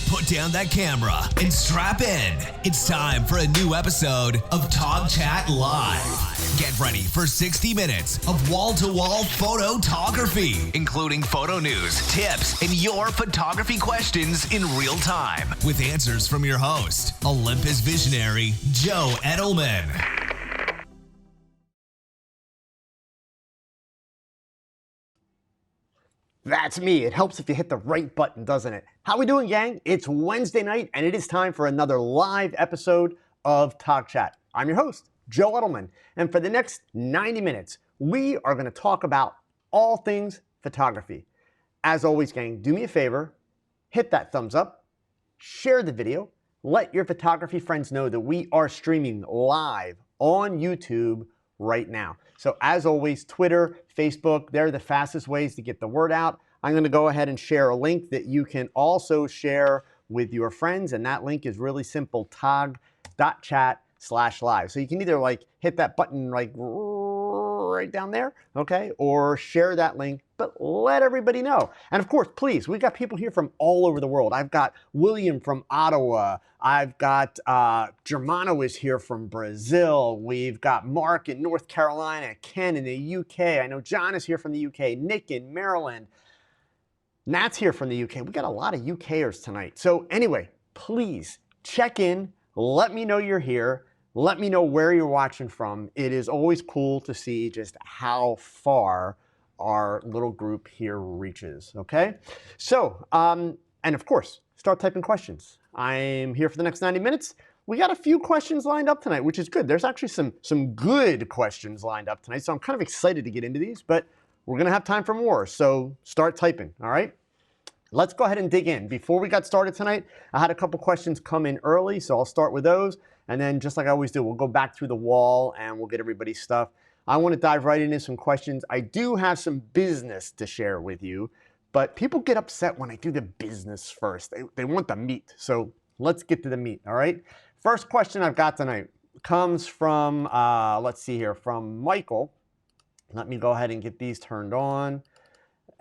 Put down that camera and strap in. It's time for a new episode of TogChat Live. Get ready for 60 minutes of wall-to-wall photography, including photo news, tips, and your photography questions in real time, with answers from your host, Olympus Visionary Joe Edelman. That's me. It helps if you hit the right button, doesn't it? How we doing, gang? It's Wednesday night, and it is time for another live episode of TogChat. I'm your host, Joe Edelman, and for the next 90 minutes, we are going to talk about all things photography. As always, gang, do me a favor, hit that thumbs up, share the video, let your photography friends know that we are streaming live on YouTube right now. So as always, Twitter, Facebook, they're the fastest ways to get the word out. I'm going to go ahead and share a link that you can also share with your friends, and that link is really simple, tog.chat/live. So you can either hit that button right down there, okay, or share that link, but let everybody know. And of course, please, we've got people here from all over the world. I've got William from Ottawa. I've got Germano is here from Brazil. We've got Mark in North Carolina, Ken in the UK. I know John is here from the UK, Nick in Maryland. Nat's here from the UK. We got a lot of UKers tonight. So anyway, please check in. Let me know you're here. Let me know where you're watching from. It is always cool to see just how far our little group here reaches, okay? So, and of course, start typing questions. I'm here for the next 90 minutes. We got a few questions lined up tonight, which is good. There's actually some good questions lined up tonight, so I'm kind of excited to get into these, but we're gonna have time for more, so start typing, all right? Let's go ahead and dig in. Before we got started tonight, I had a couple questions come in early, so I'll start with those. And then just like I always do, we'll go back through the wall and we'll get everybody's stuff. I want to dive right into some questions. I do have some business to share with you, but people get upset when I do the business first. They want the meat. So let's get to the meat, all right? First question I've got tonight comes from, let's see here, from Michael. Let me go ahead and get these turned on.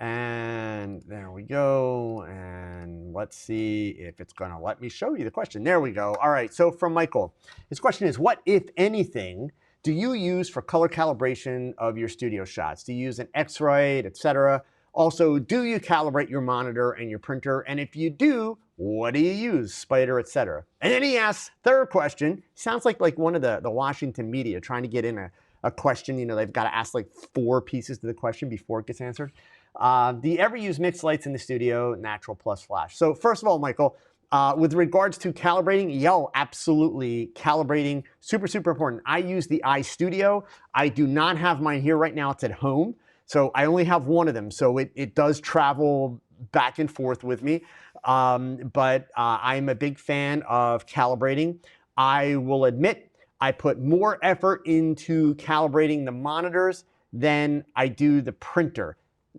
And there we go. And let's see if it's going to let me show you the question. There we go. All right. So from Michael, his question is, what, if anything, do you use for color calibration of your studio shots? Do you use an X-Rite, etc.? Also, do you calibrate your monitor and your printer? And if you do, what do you use? Spider, etc. And then he asks, third question, sounds like one of the Washington media trying to get in a question. You know, they've got to ask 4 pieces to the question before it gets answered. Do you ever use mixed lights in the studio, natural plus flash? So first of all, Michael, with regards to calibrating, absolutely. Calibrating, super, super important. I use the iStudio. I do not have mine here right now. It's at home. So I only have one of them. So it does travel back and forth with me. But I'm a big fan of calibrating. I will admit I put more effort into calibrating the monitors than I do the printer.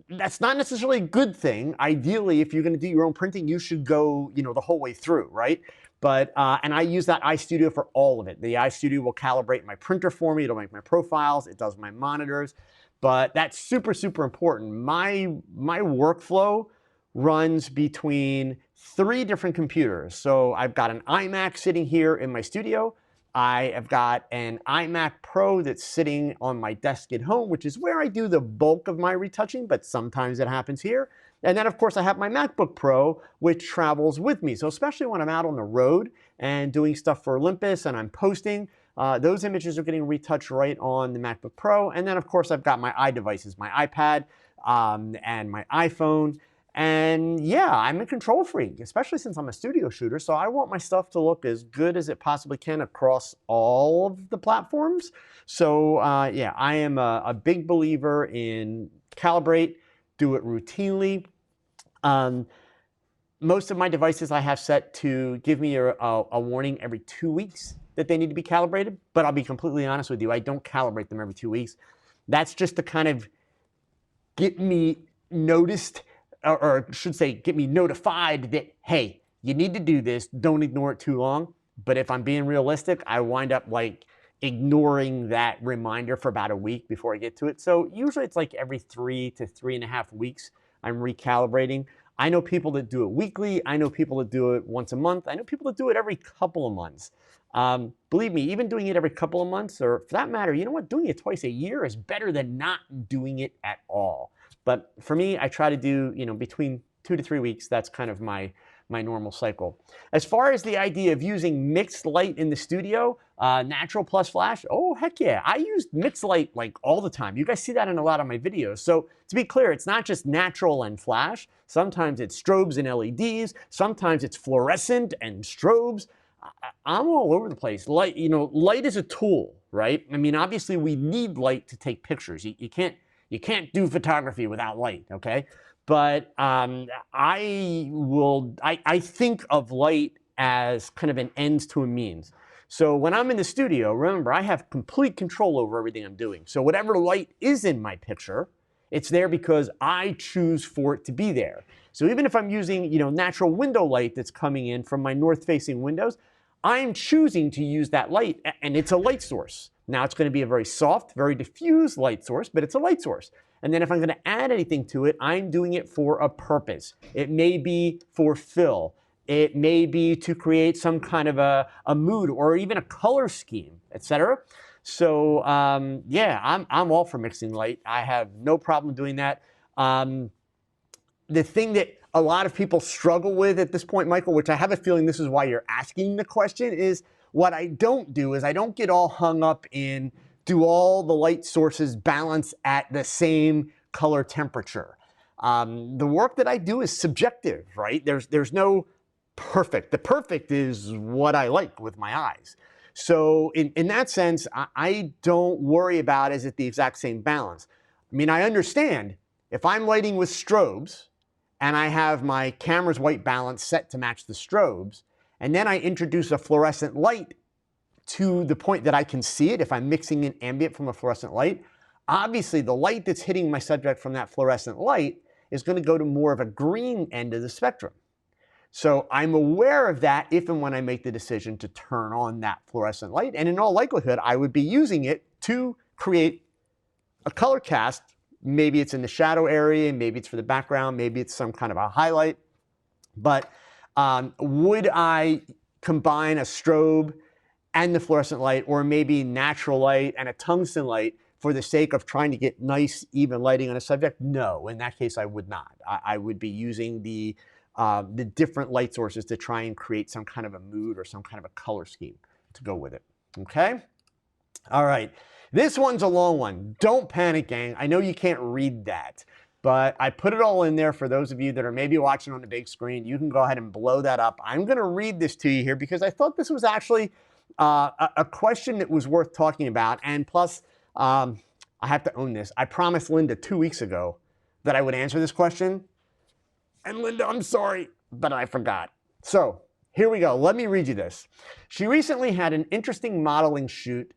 That's not necessarily a good thing. Ideally, if you're going to do your own printing, you should go, the whole way through, right? But, and I use that iStudio for all of it. The iStudio will calibrate my printer for me. It'll make my profiles. It does my monitors. But that's super, super important. My workflow runs between 3 different computers. So I've got an iMac sitting here in my studio. I have got an iMac Pro that's sitting on my desk at home, which is where I do the bulk of my retouching, but sometimes it happens here. And then, of course, I have my MacBook Pro, which travels with me. So especially when I'm out on the road and doing stuff for Olympus and I'm posting, those images are getting retouched right on the MacBook Pro. And then, of course, I've got my iDevices, my iPad and my iPhone. And yeah, I'm a control freak, especially since I'm a studio shooter. So I want my stuff to look as good as it possibly can across all of the platforms. So yeah, I am a big believer in calibrate, do it routinely. Most of my devices I have set to give me a warning every 2 weeks that they need to be calibrated. But I'll be completely honest with you, I don't calibrate them every 2 weeks. That's just to kind of get me noticed, or I should say, get me notified that, hey, you need to do this, don't ignore it too long. But if I'm being realistic, I wind up ignoring that reminder for about a week before I get to it. So usually it's every 3 to 3.5 weeks I'm recalibrating. I know people that do it weekly. I know people that do it once a month. I know people that do it every couple of months. Believe me, even doing it every couple of months, or for that matter, you know what, doing it twice a year is better than not doing it at all. But for me, I try to do, between 2 to 3 weeks. That's kind of my normal cycle. As far as the idea of using mixed light in the studio, natural plus flash, oh, heck yeah. I use mixed light like all the time. You guys see that in a lot of my videos. So to be clear, it's not just natural and flash. Sometimes it's strobes and LEDs. Sometimes it's fluorescent and strobes. I'm all over the place. Light, light is a tool, right? I mean, obviously we need light to take pictures. You can't do photography without light, okay? But I think of light as kind of an ends to a means. So when I'm in the studio, remember, I have complete control over everything I'm doing. So whatever light is in my picture, it's there because I choose for it to be there. So even if I'm using, natural window light that's coming in from my north-facing windows, I'm choosing to use that light, and it's a light source. Now it's going to be a very soft, very diffuse light source, but it's a light source. And then if I'm going to add anything to it, I'm doing it for a purpose. It may be for fill. It may be to create some kind of a mood or even a color scheme, etc. So yeah, I'm all for mixing light. I have no problem doing that. The thing that a lot of people struggle with at this point, Michael, which I have a feeling this is why you're asking the question, is what I don't do is I don't get all hung up in, do all the light sources balance at the same color temperature? The work that I do is subjective, right? There's no perfect. The perfect is what I like with my eyes. So in that sense, I don't worry about is it the exact same balance. I mean, I understand if I'm lighting with strobes and I have my camera's white balance set to match the strobes, and then I introduce a fluorescent light to the point that I can see it if I'm mixing in ambient from a fluorescent light, obviously the light that's hitting my subject from that fluorescent light is going to go to more of a green end of the spectrum. So I'm aware of that if and when I make the decision to turn on that fluorescent light, and in all likelihood, I would be using it to create a color cast. Maybe it's in the shadow area, maybe it's for the background, maybe it's some kind of a highlight. But would I combine a strobe and the fluorescent light, or maybe natural light and a tungsten light for the sake of trying to get nice, even lighting on a subject? No, in that case, I would not. I would be using the different light sources to try and create some kind of a mood or some kind of a color scheme to go with it, okay? All right, this one's a long one. Don't panic, gang. I know you can't read that, but I put it all in there for those of you that are maybe watching on the big screen. You can go ahead and blow that up. I'm gonna read this to you here because I thought this was actually a question that was worth talking about. And plus, I have to own this. I promised Linda 2 weeks ago that I would answer this question. And Linda, I'm sorry, but I forgot. So here we go. Let me read you this. She recently had an interesting modeling shoot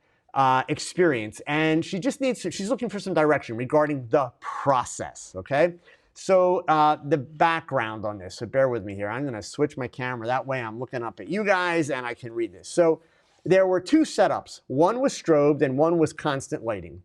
experience, and she's looking for some direction regarding the process, okay? So the background on this, so bear with me here. I'm gonna switch my camera. That way I'm looking up at you guys and I can read this. So there were two setups. One was strobed and one was constant lighting.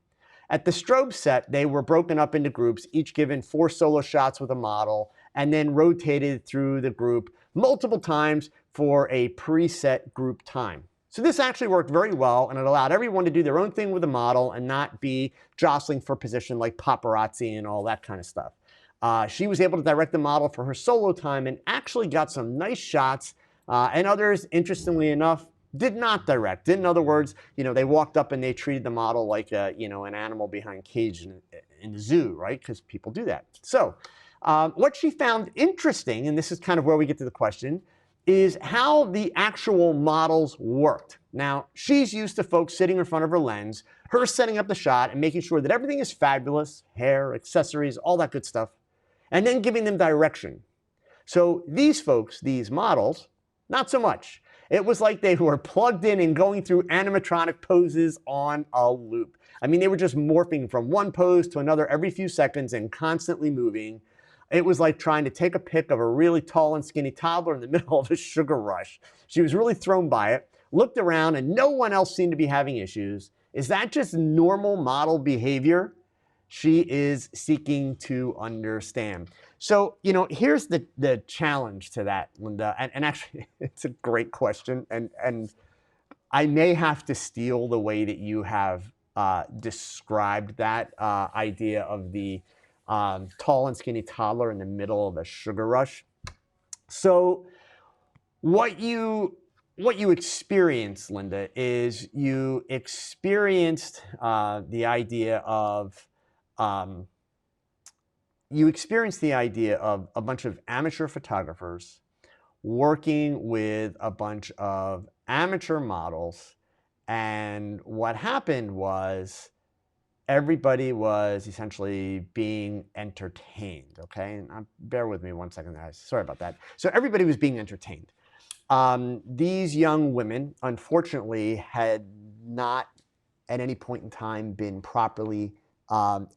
At the strobe set, they were broken up into groups, each given 4 solo shots with a model, and then rotated through the group multiple times for a preset group time. So this actually worked very well, and it allowed everyone to do their own thing with the model and not be jostling for position like paparazzi and all that kind of stuff. She was able to direct the model for her solo time and actually got some nice shots, and others, interestingly enough, did not direct. In other words, they walked up and they treated the model like an animal behind cage in the zoo, right? Because people do that. So what she found interesting, and this is kind of where we get to the question, is how the actual models worked. Now, she's used to folks sitting in front of her lens, her setting up the shot and making sure that everything is fabulous, hair, accessories, all that good stuff, and then giving them direction. So these folks, these models, not so much. It was like they were plugged in and going through animatronic poses on a loop. I mean, they were just morphing from one pose to another every few seconds and constantly moving. It was like trying to take a pic of a really tall and skinny toddler in the middle of a sugar rush. She was really thrown by it, looked around, and no one else seemed to be having issues. Is that just normal model behavior? She is seeking to understand. So, here's the challenge to that, Linda, and actually it's a great question, and I may have to steal the way that you have described that idea of the tall and skinny toddler in the middle of a sugar rush. So what you experienced, Linda, is you experienced the idea of a bunch of amateur photographers working with a bunch of amateur models, and what happened was everybody was essentially being entertained, okay? And bear with me one second, guys. Sorry about that. So everybody was being entertained. These young women, unfortunately, had not at any point in time been properly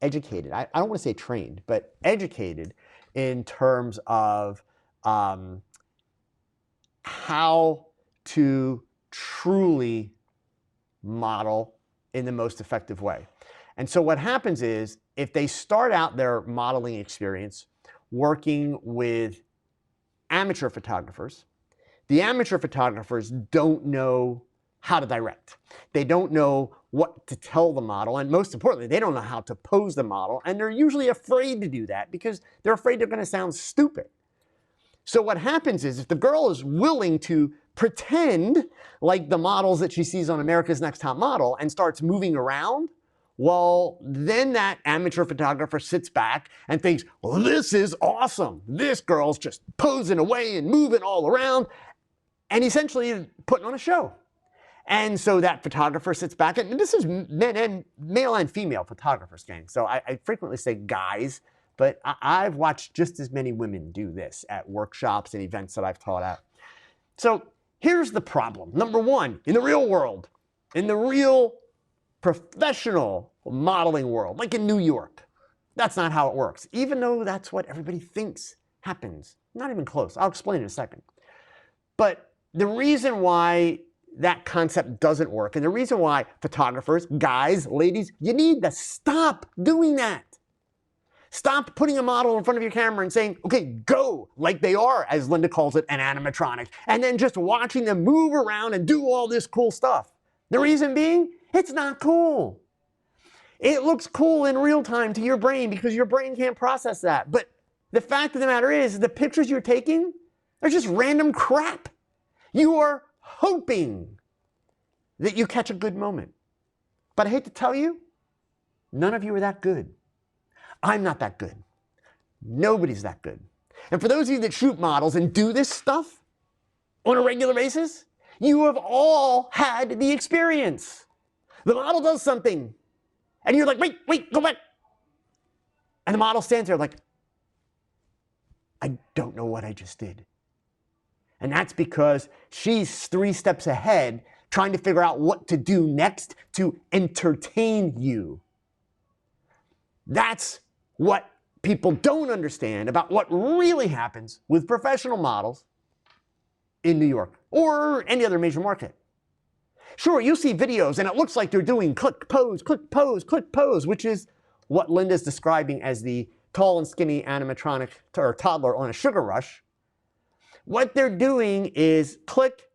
educated. I don't want to say trained, but educated in terms of how to truly model in the most effective way. And so what happens is, if they start out their modeling experience working with amateur photographers, the amateur photographers don't know how to direct. They don't know what to tell the model, and most importantly, they don't know how to pose the model, and they're usually afraid to do that because they're afraid they're going to sound stupid. So what happens is, if the girl is willing to pretend like the models that she sees on America's Next Top Model and starts moving around, well, then that amateur photographer sits back and thinks, well, this is awesome. This girl's just posing away and moving all around and essentially putting on a show. And so that photographer sits back, and this is male and female photographers, gang. So I frequently say guys, but I've watched just as many women do this at workshops and events that I've taught at. So here's the problem. Number one, in the real world, in the real professional modeling world, like in New York, that's not how it works, even though that's what everybody thinks happens. Not even close. I'll explain in a second. But the reason why that concept doesn't work, and the reason why photographers, guys, ladies, you need to stop doing that. Stop putting a model in front of your camera and saying, okay, go, like they are, as Linda calls it, an animatronic, and then just watching them move around and do all this cool stuff. The reason being, it's not cool. It looks cool in real time to your brain because your brain can't process that. But the fact of the matter is, the pictures you're taking are just random crap. You are hoping that you catch a good moment. But I hate to tell you, none of you are that good. I'm not that good. Nobody's that good. And for those of you that shoot models and do this stuff on a regular basis, you have all had the experience. The model does something, and you're like, wait, go back. And the model stands there like, I don't know what I just did. And that's because she's 3 steps ahead trying to figure out what to do next to entertain you. That's what people don't understand about what really happens with professional models in New York or any other major market. Sure, you see videos and it looks like they're doing click, pose, which is what Linda's describing as the tall and skinny animatronic or toddler on a sugar rush. What they're doing is click,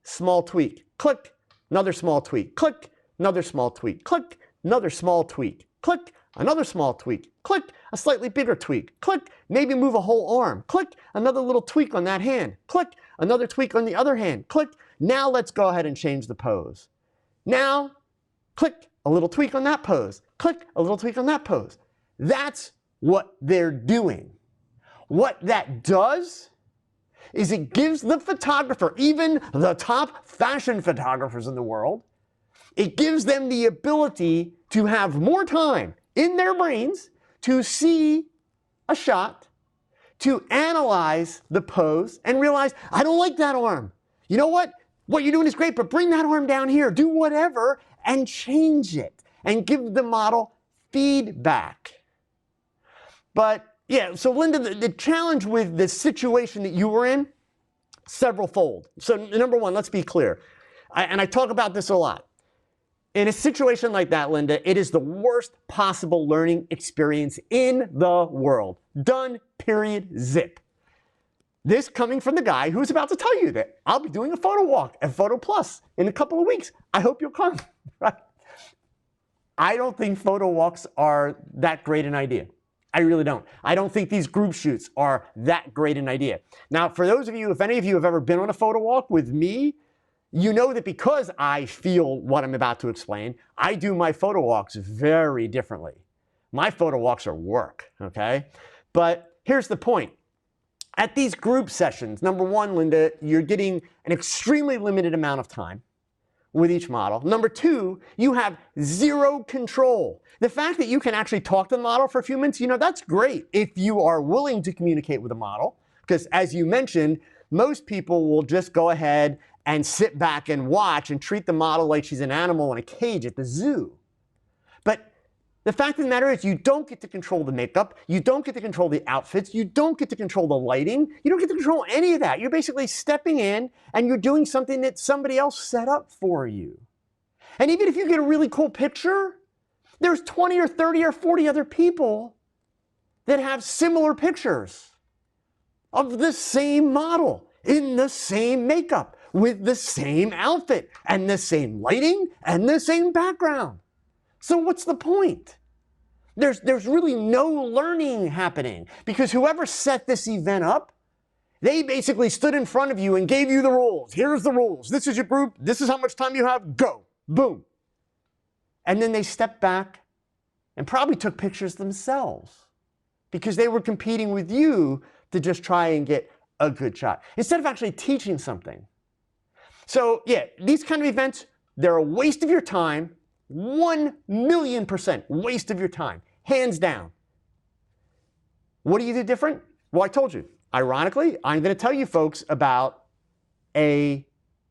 small tweak, click, another small tweak, click, another small tweak, click, another small tweak, click, another small tweak, click, a slightly bigger tweak, click, maybe move a whole arm, click, another little tweak on that hand, click, another tweak on the other hand, click. Now let's go ahead and change the pose. Now, click, a little tweak on that pose, click, a little tweak on that pose. That's what they're doing. What that does is it gives the photographer, even the top fashion photographers in the world, it gives them the ability to have more time in their brains to see a shot, to analyze the pose and realize, I don't like that arm. You know what? What you're doing is great, but bring that arm down here, do whatever, and change it and give the model feedback. But yeah, so Linda, the challenge with the situation that you were in, several fold. So number one, let's be clear. I talk about this a lot. In a situation like that, Linda, it is the worst possible learning experience in the world. Done, period, zip. This coming from the guy who's about to tell you that I'll be doing a photo walk at Photo Plus in a couple of weeks. I hope you'll come. Right? I don't think photo walks are that great an idea. I really don't. I don't think these group shoots are that great an idea. Now, for those of you, if any of you have ever been on a photo walk with me, you know that because I feel what I'm about to explain, I do my photo walks very differently. My photo walks are work, okay? But here's the point. At these group sessions, number one, Linda, you're getting an extremely limited amount of time with each model. Number two, you have zero control. The fact that you can actually talk to the model for a few minutes, that's great if you are willing to communicate with the model. Because as you mentioned, most people will just go ahead and sit back and watch and treat the model like she's an animal in a cage at the zoo. But the fact of the matter is you don't get to control the makeup, you don't get to control the outfits, you don't get to control the lighting, you don't get to control any of that. You're basically stepping in and you're doing something that somebody else set up for you. And even if you get a really cool picture, there's 20 or 30 or 40 other people that have similar pictures of the same model in the same makeup with the same outfit and the same lighting and the same background. So what's the point? There's really no learning happening because whoever set this event up, they basically stood in front of you and gave you the rules. Here's the rules. This is your group. This is how much time you have. Go. Boom. And then they stepped back and probably took pictures themselves because they were competing with you to just try and get a good shot instead of actually teaching something. So yeah, these kind of events, they're a waste of your time. 1,000,000% waste of your time, hands down. What do you do different? Well, I told you. Ironically, I'm going to tell you folks about a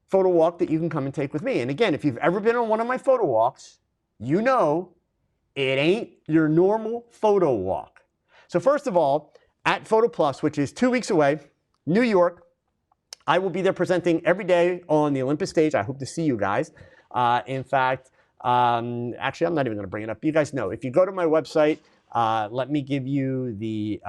photo walk that you can come and take with me. And again, if you've ever been on one of my photo walks, you know it ain't your normal photo walk. So first of all, at Photo Plus, which is 2 weeks away, New York, I will be there presenting every day on the Olympus stage. I hope to see you guys. In fact, actually, I'm not even going to bring it up. You guys know. If you go to my website, let me give you the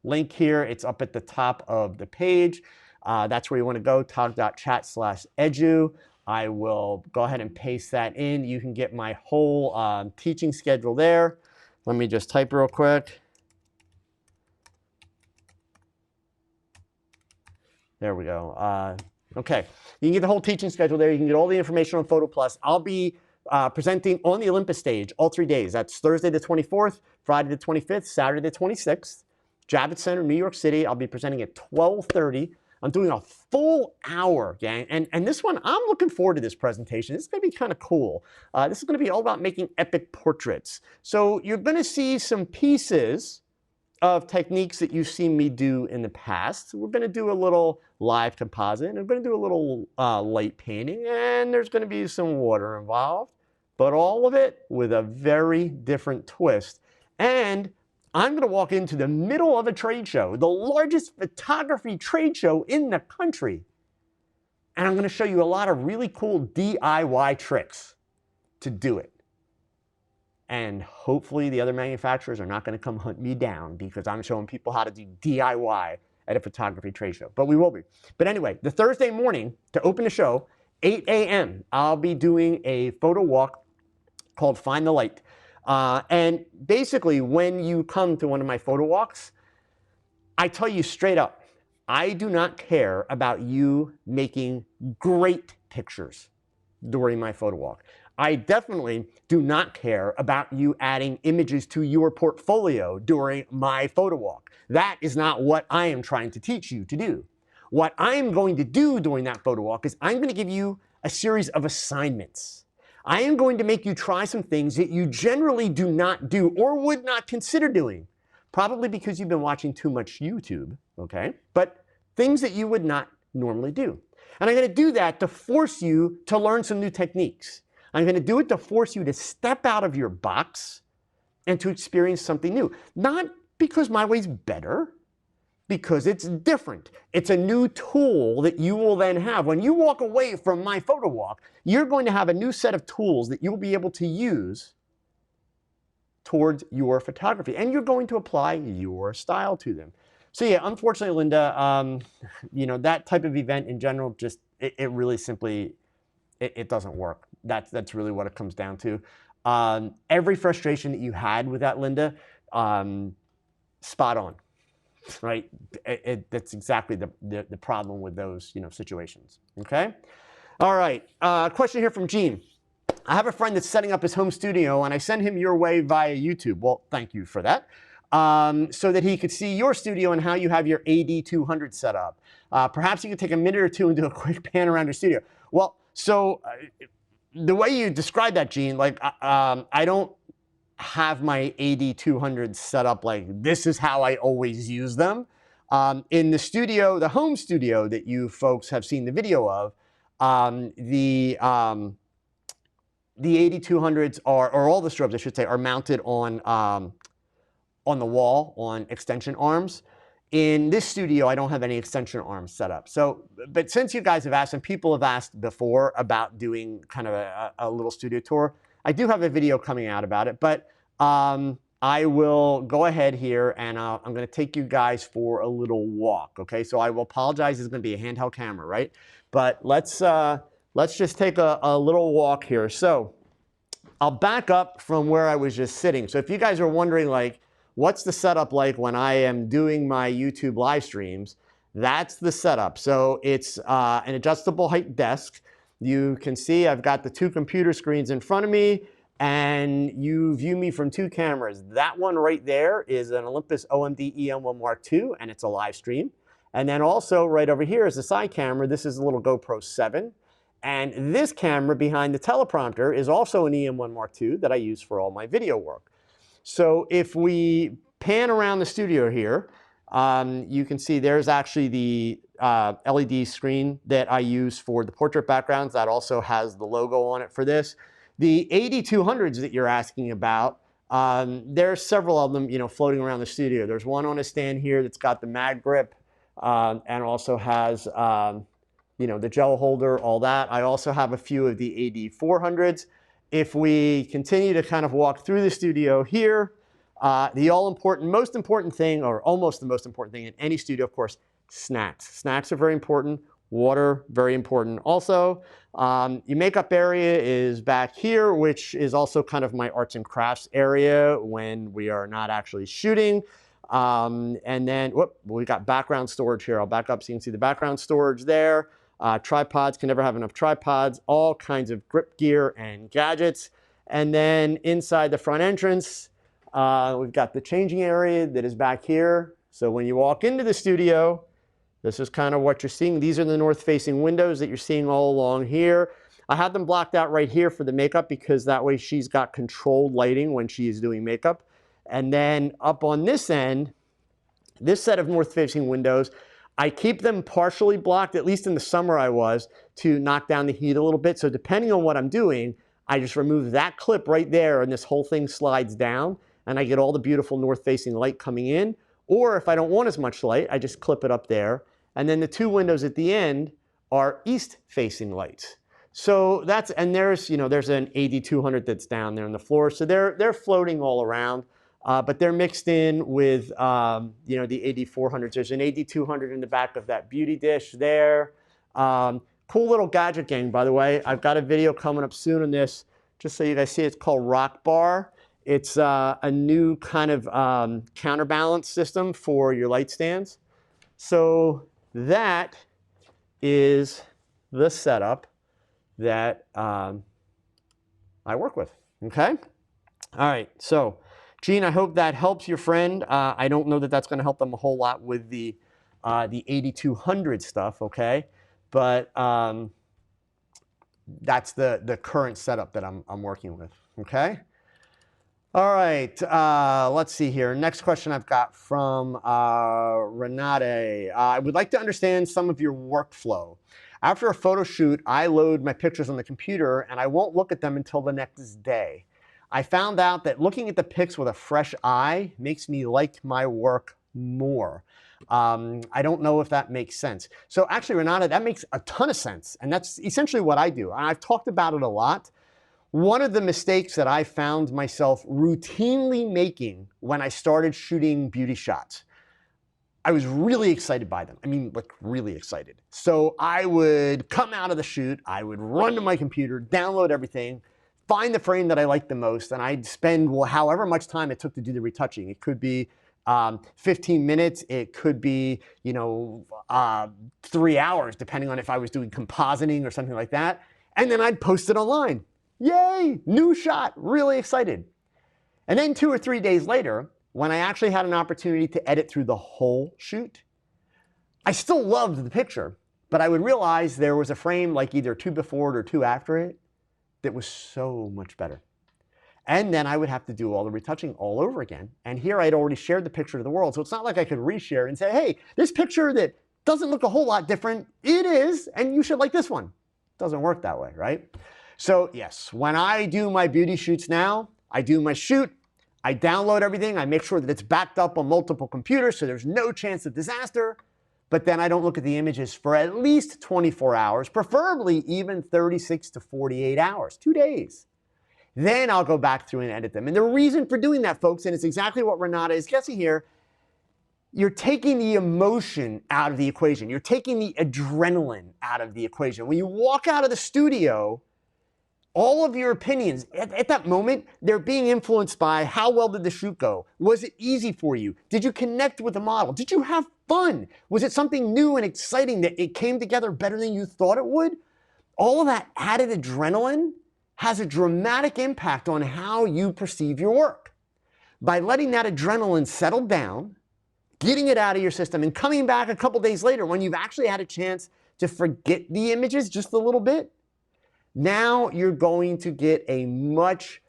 link here. It's up at the top of the page. That's where you want to go, tog.chat/edu. I will go ahead and paste that in. You can get my whole teaching schedule there. Let me just type real quick. There we go. Okay, you can get the whole teaching schedule there. You can get all the information on Photo Plus. I'll be presenting on the Olympus stage all 3 days. That's Thursday the 24th, Friday the 25th, Saturday the 26th. Javits Center, New York City. I'll be presenting at 12:30. I'm doing a full hour, gang. And this one, I'm looking forward to this presentation. This is going to be kind of cool. This is going to be all about making epic portraits. So you're going to see some pieces of techniques that you've seen me do in the past. We're going to do a little live composite, and we're going to do a little light painting, and there's going to be some water involved, but all of it with a very different twist. And I'm going to walk into the middle of a trade show, the largest photography trade show in the country, and I'm going to show you a lot of really cool DIY tricks to do it. And hopefully the other manufacturers are not going to come hunt me down because I'm showing people how to do DIY at a photography trade show. But we will be. But anyway, the Thursday morning to open the show, 8 a.m., I'll be doing a photo walk called Find the Light. And basically, when you come to one of my photo walks, I tell you straight up, I do not care about you making great pictures during my photo walk. I definitely do not care about you adding images to your portfolio during my photo walk. That is not what I am trying to teach you to do. What I am going to do during that photo walk is I'm going to give you a series of assignments. I am going to make you try some things that you generally do not do or would not consider doing, probably because you've been watching too much YouTube, okay? But things that you would not normally do. And I'm going to do that to force you to learn some new techniques. I'm going to do it to force you to step out of your box and to experience something new. Not because my way's better, because it's different. It's a new tool that you will then have. When you walk away from my photo walk, you're going to have a new set of tools that you'll be able to use towards your photography, and you're going to apply your style to them. So yeah, unfortunately, Linda, you know, that type of event in general, just it really simply it doesn't work. That's really what it comes down to. Every frustration that you had with that, Linda, spot on, right? That's exactly the problem with those, you know, situations. Okay. All right. Question here from Gene. I have a friend that's setting up his home studio, and I send him your way via YouTube. Well, thank you for that. So that he could see your studio and how you have your AD200 set up. Perhaps you could take a minute or two and do a quick pan around your studio. Well, so the way you describe that, Gene, like I don't have my AD200 set up like this is how I always use them. In the studio, the home studio that you folks have seen the video of, the AD200s are, or all the strobes, I should say, are mounted on the wall on extension arms. In this studio, I don't have any extension arms set up. So, but since you guys have asked, and people have asked before about doing kind of a little studio tour, I do have a video coming out about it, but I will go ahead here and I'm going to take you guys for a little walk. Okay, so I will apologize. It's going to be a handheld camera, right? But let's just take a little walk here. So I'll back up from where I was just sitting. So if you guys are wondering, like, what's the setup like when I am doing my YouTube live streams? That's the setup. So it's an adjustable height desk. You can see I've got the two computer screens in front of me, and you view me from two cameras. That one right there is an Olympus OMD EM1 Mark II, and it's a live stream. And then also right over here is a side camera. This is a little GoPro 7. And this camera behind the teleprompter is also an EM1 Mark II that I use for all my video work. So if we pan around the studio here, you can see there's actually the LED screen that I use for the portrait backgrounds. That also has the logo on it for this. The AD200s that you're asking about, there's several of them, you know, floating around the studio. There's one on a stand here that's got the mag grip and also has, you know, the gel holder, all that. I also have a few of the AD400s. If we continue to kind of walk through the studio here, the most important thing, or almost the most important thing in any studio, of course, snacks. Snacks are very important. Water, very important also. Your makeup area is back here, which is also kind of my arts and crafts area when we are not actually shooting. And then, we got background storage here. I'll back up so you can see the background storage there. Tripods, can never have enough tripods, all kinds of grip gear and gadgets. And then inside the front entrance, we've got the changing area that is back here. So when you walk into the studio, this is kind of what you're seeing. These are the north-facing windows that you're seeing all along here. I have them blocked out right here for the makeup because that way she's got controlled lighting when she is doing makeup. And then up on this end, this set of north-facing windows, I keep them partially blocked, at least in the summer I was, to knock down the heat a little bit. So depending on what I'm doing, I just remove that clip right there and this whole thing slides down and I get all the beautiful north-facing light coming in. Or if I don't want as much light, I just clip it up there. And then the two windows at the end are east-facing lights. So that's, and there's, you know, there's an AD200 that's down there on the floor. So they're floating all around. But they're mixed in with, you know, the AD400s. There's an AD200 in the back of that beauty dish there. Cool little gadget gang, by the way. I've got a video coming up soon on this, just so you guys see. It's called Rock Bar. It's a new kind of counterbalance system for your light stands. So that is the setup that I work with, okay? All right, so Gene, I hope that helps your friend. I don't know that that's going to help them a whole lot with the AD200 stuff, okay? But that's the current setup that I'm working with, okay? All right, let's see here. Next question I've got from Renate. I would like to understand some of your workflow. After a photo shoot, I load my pictures on the computer and I won't look at them until the next day. I found out that looking at the pics with a fresh eye makes me like my work more. I don't know if that makes sense. So actually, Renata, that makes a ton of sense. And that's essentially what I do. I've talked about it a lot. One of the mistakes that I found myself routinely making when I started shooting beauty shots, I was really excited by them. I mean, like really excited. So I would come out of the shoot, I would run to my computer, download everything, find the frame that I liked the most, and I'd spend, well, however much time it took to do the retouching. It could be 15 minutes, it could be, 3 hours, depending on if I was doing compositing or something like that. And then I'd post it online. Yay, new shot, really excited. And then 2 or 3 days later, when I actually had an opportunity to edit through the whole shoot, I still loved the picture, but I would realize there was a frame like either 2 before it or 2 after it that was so much better. And then I would have to do all the retouching all over again. And here I'd already shared the picture to the world, so it's not like I could reshare and say, hey, this picture that doesn't look a whole lot different, it is, and you should like this one. It doesn't work that way, right? So yes, when I do my beauty shoots now, I do my shoot, I download everything, I make sure that it's backed up on multiple computers so there's no chance of disaster, but then I don't look at the images for at least 24 hours, preferably even 36 to 48 hours, 2 days. Then I'll go back through and edit them. And the reason for doing that, folks, and it's exactly what Renata is guessing here, you're taking the emotion out of the equation. You're taking the adrenaline out of the equation. When you walk out of the studio, all of your opinions at that moment, they're being influenced by how well did the shoot go? Was it easy for you? Did you connect with the model? Did you have fun? Was it something new and exciting that it came together better than you thought it would? All of that added adrenaline has a dramatic impact on how you perceive your work. By letting that adrenaline settle down, getting it out of your system, and coming back a couple days later when you've actually had a chance to forget the images just a little bit, now you're going to get a much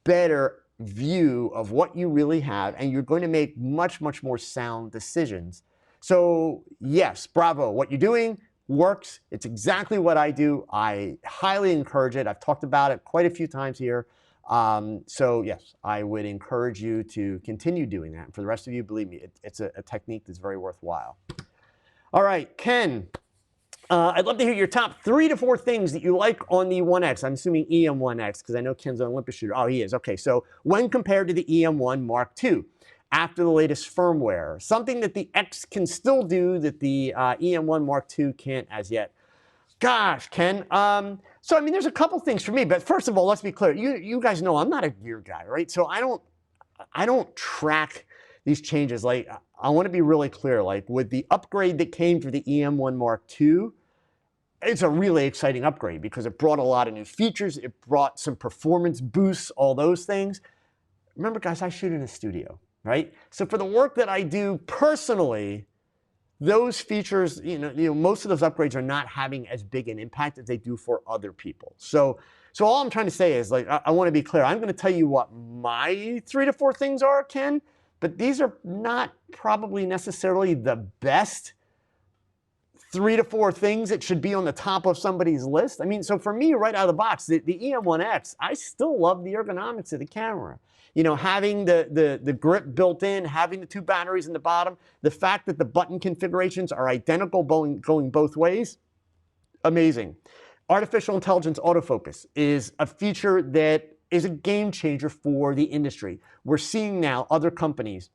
better view of what you really have, and you're going to make much, much more sound decisions. So yes, bravo. What you're doing works. It's exactly what I do. I highly encourage it. I've talked about it quite a few times here. So yes, I would encourage you to continue doing that. And for the rest of you, believe me, it's a technique that's very worthwhile. All right, Ken. I'd love to hear your top 3 to 4 things that you like on the 1X. I'm assuming EM1X because I know Ken's an Olympus shooter. Oh, he is. Okay, so when compared to the EM1 Mark II, after the latest firmware, something that the X can still do that the EM1 Mark II can't as yet. Gosh, Ken. So I mean, there's a couple things for me, but first of all, let's be clear. You guys know I'm not a gear guy, right? So I don't track these changes. Like, I want to be really clear, like with the upgrade that came for the EM1 Mark II, it's a really exciting upgrade because it brought a lot of new features. It brought some performance boosts, all those things. Remember, guys, I shoot in a studio, right? So for the work that I do personally, those features, most of those upgrades are not having as big an impact as they do for other people. So all I'm trying to say is, like, I want to be clear. I'm going to tell you what my 3 to 4 things are, Ken, but these are not probably necessarily the best 3 to 4 things that should be on the top of somebody's list. I mean, so for me, right out of the box, the EM1X, I still love the ergonomics of the camera. Having the grip built in, having the 2 batteries in the bottom, the fact that the button configurations are identical going both ways, amazing. Artificial intelligence autofocus is a feature that is a game changer for the industry. We're seeing now other companies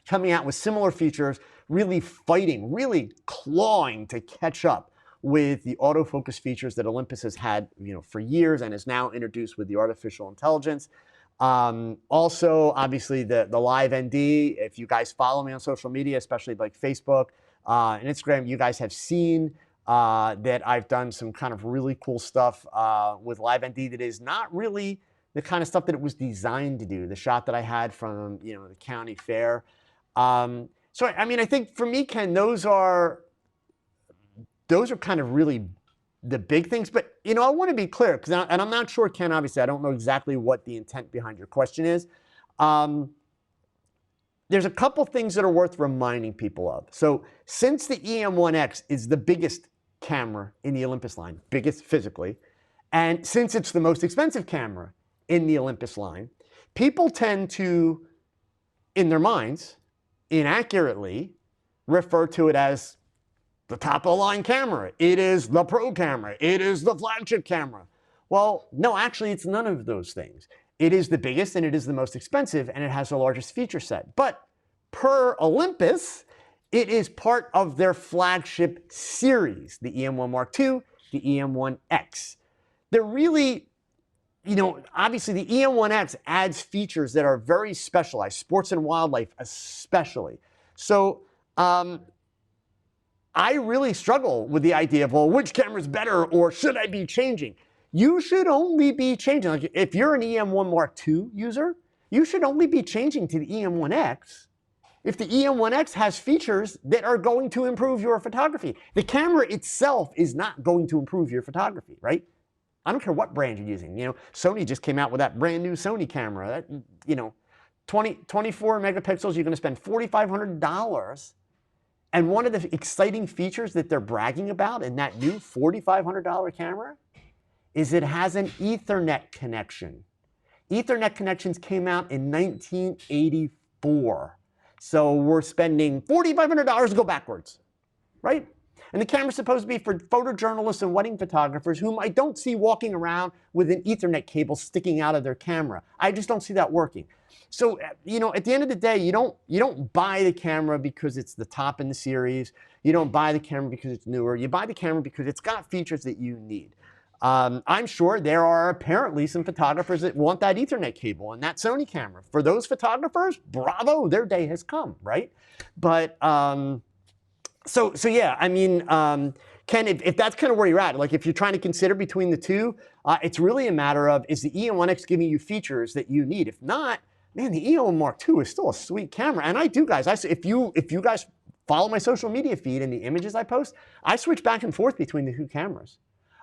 coming out with similar features, really fighting, really clawing to catch up with the autofocus features that Olympus has had, for years and is now introduced with the artificial intelligence. Also, obviously, the Live ND. If you guys follow me on social media, especially like Facebook and Instagram, you guys have seen that I've done some kind of really cool stuff with Live ND that is not really the kind of stuff that it was designed to do. The shot that I had from the county fair. So I mean, I think for me, Ken, those are kind of really the big things. But I want to be clear, because and I'm not sure, Ken. Obviously, I don't know exactly what the intent behind your question is. There's a couple things that are worth reminding people of. So since the EM1X is the biggest camera in the Olympus line, biggest physically, and since it's the most expensive camera in the Olympus line, people tend to, in their minds, inaccurately refer to it as the top of the line camera. It is the pro camera. It is the flagship camera. Well, no, actually it's none of those things. It is the biggest and it is the most expensive and it has the largest feature set. But per Olympus, it is part of their flagship series, the EM1 Mark II, the EM1X. They're really, obviously the EM1X adds features that are very specialized, sports and wildlife especially. So I really struggle with the idea of, well, which camera is better or should I be changing? You should only be changing. Like if you're an EM1 Mark II user, you should only be changing to the EM1X if the EM1X has features that are going to improve your photography. The camera itself is not going to improve your photography, right? I don't care what brand you're using. Sony just came out with that brand new Sony camera. That, 24 megapixels, you're going to spend $4,500. And one of the exciting features that they're bragging about in that new $4,500 camera is it has an Ethernet connection. Ethernet connections came out in 1984. So we're spending $4,500 to go backwards, right? And the camera's supposed to be for photojournalists and wedding photographers whom I don't see walking around with an Ethernet cable sticking out of their camera. I just don't see that working. So, at the end of the day, you don't buy the camera because it's the top in the series. You don't buy the camera because it's newer. You buy the camera because it's got features that you need. I'm sure there are apparently some photographers that want that Ethernet cable and that Sony camera. For those photographers, bravo, their day has come, right? But so yeah, I mean, Ken, if that's kind of where you're at, like if you're trying to consider between the two, it's really a matter of, is the EM1X giving you features that you need? If not, man, the EM1 Mark II is still a sweet camera. And I do, guys, if you guys follow my social media feed and the images I post, I switch back and forth between the two cameras.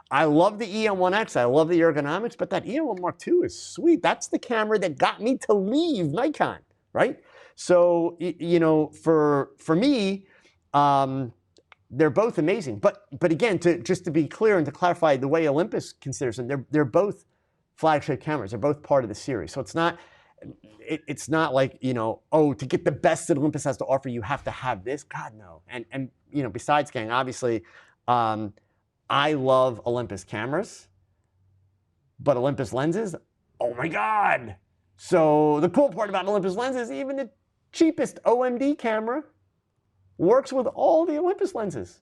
I love the EM1X, I love the ergonomics, but that EM1 Mark II is sweet. That's the camera that got me to leave Nikon, right? So, for me, they're both amazing. But again, just to be clear and to clarify the way Olympus considers them, they're both flagship cameras. They're both part of the series. So it's not like, to get the best that Olympus has to offer, you have to have this. God, no. And besides, gang, obviously, I love Olympus cameras, but Olympus lenses, oh my God. So the cool part about Olympus lenses, even the cheapest OMD camera works with all the Olympus lenses.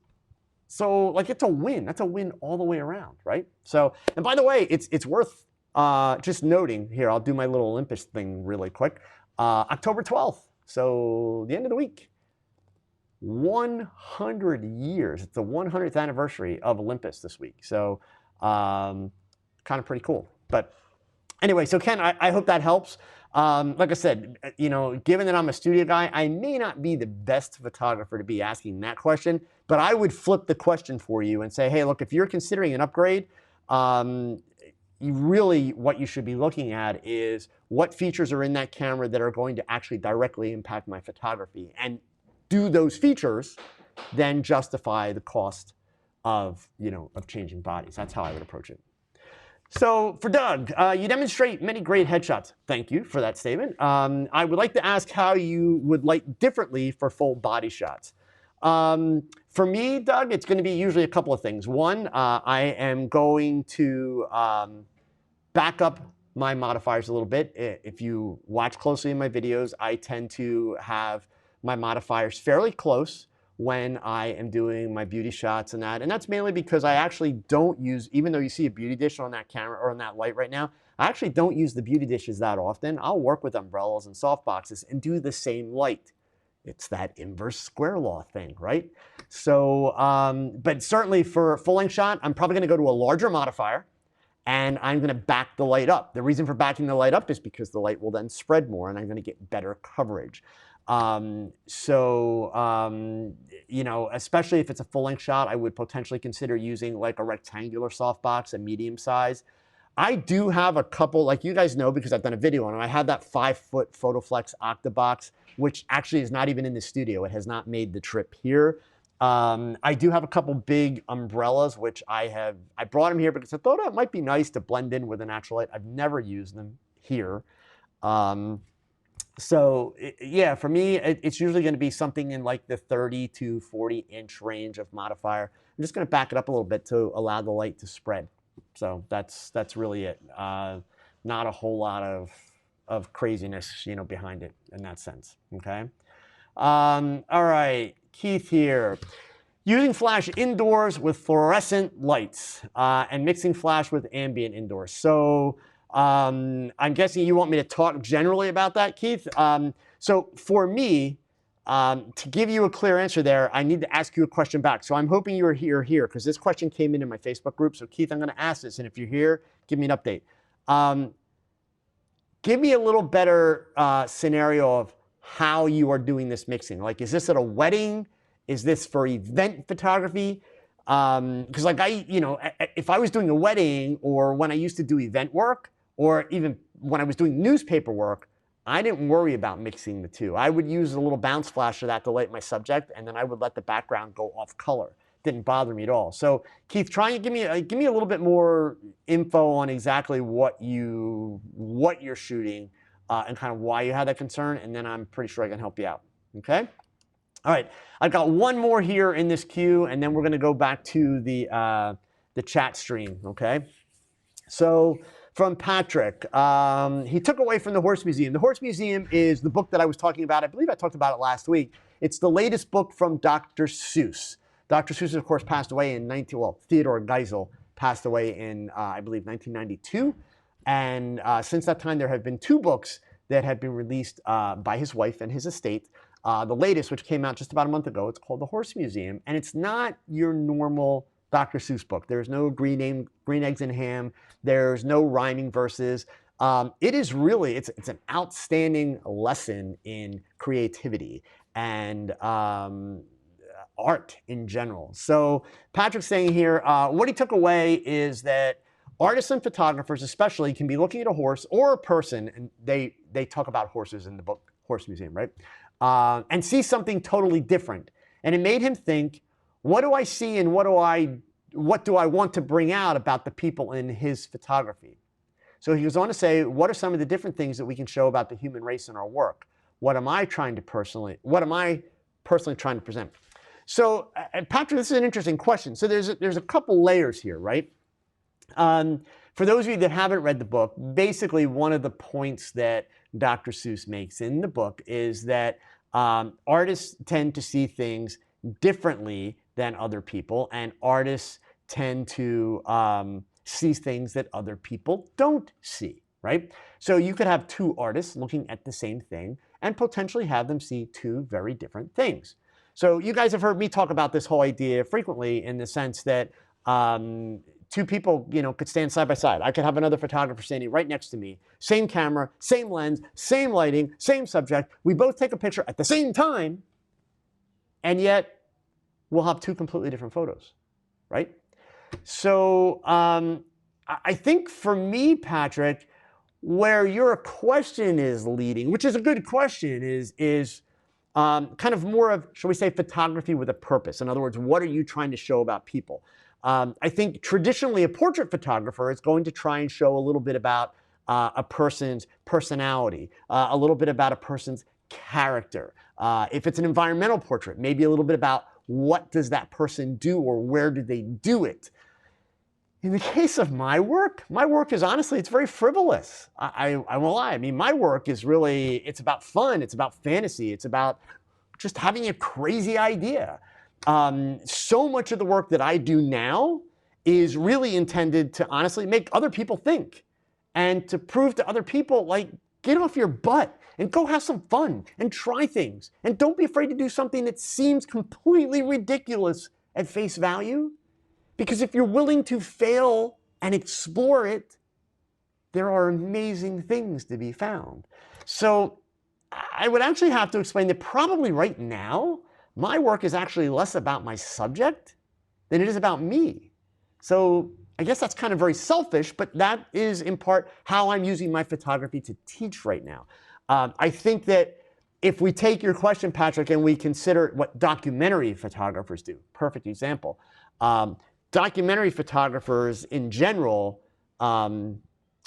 So like it's a win. That's a win all the way around, right? So, and by the way, it's worth just noting here, I'll do my little Olympus thing really quick. October 12th, so the end of the week. 100 years. It's the 100th anniversary of Olympus this week. So kind of pretty cool. But anyway, so Ken, I hope that helps. Like I said, given that I'm a studio guy, I may not be the best photographer to be asking that question, but I would flip the question for you and say, hey, look, if you're considering an upgrade, what you should be looking at is what features are in that camera that are going to actually directly impact my photography. And do those features then justify the cost of changing bodies? That's how I would approach it. So for Doug, you demonstrate many great headshots. Thank you for that statement. I would like to ask how you would like differently for full body shots. For me, Doug, it's going to be usually a couple of things. One, I am going to back up my modifiers a little bit. If you watch closely in my videos, I tend to have my modifiers fairly close when I am doing my beauty shots and that. And that's mainly because I actually don't use, even though you see a beauty dish on that camera or on that light right now, I actually don't use the beauty dishes that often. I'll work with umbrellas and softboxes and do the same light. It's that inverse square law thing, right? So, but certainly for full-length shot, I'm probably gonna go to a larger modifier and I'm gonna back the light up. The reason for backing the light up is because the light will then spread more and I'm gonna get better coverage. Especially if it's a full-length shot, I would potentially consider using like a rectangular softbox, a medium size. I do have a couple, like you guys know because I've done a video on it, I have that 5-foot Photoflex Octabox, which actually is not even in the studio. It has not made the trip here. I do have a couple big umbrellas, which I brought them here because I thought it might be nice to blend in with a natural light. I've never used them here. So yeah, for me, it's usually going to be something in like the 30 to 40 inch range of modifier. I'm just going to back it up a little bit to allow the light to spread. So that's really it. Not a whole lot of craziness, behind it in that sense. Okay. All right, Keith here. Using flash indoors with fluorescent lights and mixing flash with ambient indoors. So I'm guessing you want me to talk generally about that, Keith. So for me, to give you a clear answer there, I need to ask you a question back. So I'm hoping you're here because this question came in my Facebook group. So Keith, I'm going to ask this, and if you're here, give me an update. Give me a little better scenario of how you are doing this mixing. Like, is this at a wedding? Is this for event photography? Because like if I was doing a wedding or when I used to do event work or even when I was doing newspaper work, I didn't worry about mixing the two. I would use a little bounce flash of that to light my subject, and then I would let the background go off color. Didn't bother me at all. So Keith, try and give me a little bit more info on exactly what you're shooting and kind of why you had that concern, and then I'm pretty sure I can help you out. Okay. All right, I've got one more here in this queue, and then we're going to go back to the chat stream. Okay. So from Patrick, he took away from the Horse Museum. The Horse Museum is the book that I was talking about. I believe I talked about it last week. It's the latest book from Dr. Seuss. Dr. Seuss, of course, passed away in Theodore Geisel passed away in, I believe, 1992. And since that time, there have been two books that have been released by his wife and his estate. The latest, which came out just about a month ago, it's called The Horse Museum. And it's not your normal Dr. Seuss book. There's no green eggs and ham. There's no rhyming verses. It is really, it's an outstanding lesson in creativity and art in general. So Patrick's saying here, what he took away is that artists and photographers especially can be looking at a horse or a person, and they talk about horses in the book Horse Museum, right? And see something totally different. And it made him think, what do I see and what do I want to bring out about the people in his photography? So he goes on to say, what are some of the different things that we can show about the human race in our work? What am I personally trying to present? So Patrick, this is an interesting question. So there's a couple layers here, right? For those of you that haven't read the book, basically one of the points that Dr. Seuss makes in the book is that artists tend to see things differently than other people, and artists tend to see things that other people don't see, right? So you could have two artists looking at the same thing and potentially have them see two very different things. So you guys have heard me talk about this whole idea frequently in the sense that two people, could stand side by side. I could have another photographer standing right next to me, same camera, same lens, same lighting, same subject. We both take a picture at the same time, and yet we'll have two completely different photos, right? So I think for me, Patrick, where your question is leading, which is a good question, is kind of more of, shall we say, photography with a purpose. In other words, what are you trying to show about people? I think traditionally a portrait photographer is going to try and show a little bit about a person's personality, a little bit about a person's character. If it's an environmental portrait, maybe a little bit about what does that person do or where do they do it. In the case of my work is honestly, it's very frivolous. I won't lie. I mean, my work is really, it's about fun. It's about fantasy. It's about just having a crazy idea. So much of the work that I do now is really intended to honestly make other people think and to prove to other people, like, get off your butt and go have some fun and try things. And don't be afraid to do something that seems completely ridiculous at face value. Because if you're willing to fail and explore it, there are amazing things to be found. So I would actually have to explain that probably right now, my work is actually less about my subject than it is about me. So I guess that's kind of very selfish, but that is in part how I'm using my photography to teach right now. I think that if we take your question, Patrick, and we consider what documentary photographers do, perfect example. Documentary photographers in general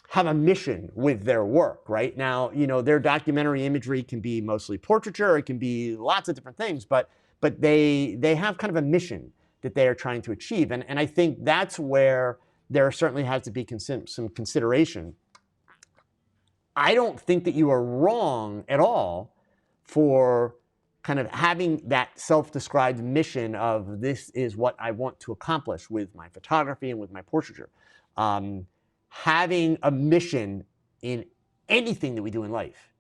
have a mission with their work, right? Now, their documentary imagery can be mostly portraiture, it can be lots of different things, but they have kind of a mission that they are trying to achieve. And I think that's where there certainly has to be some consideration. I don't think that you are wrong at all for kind of having that self-described mission of this is what I want to accomplish with my photography and with my portraiture. Having a mission in anything that we do in life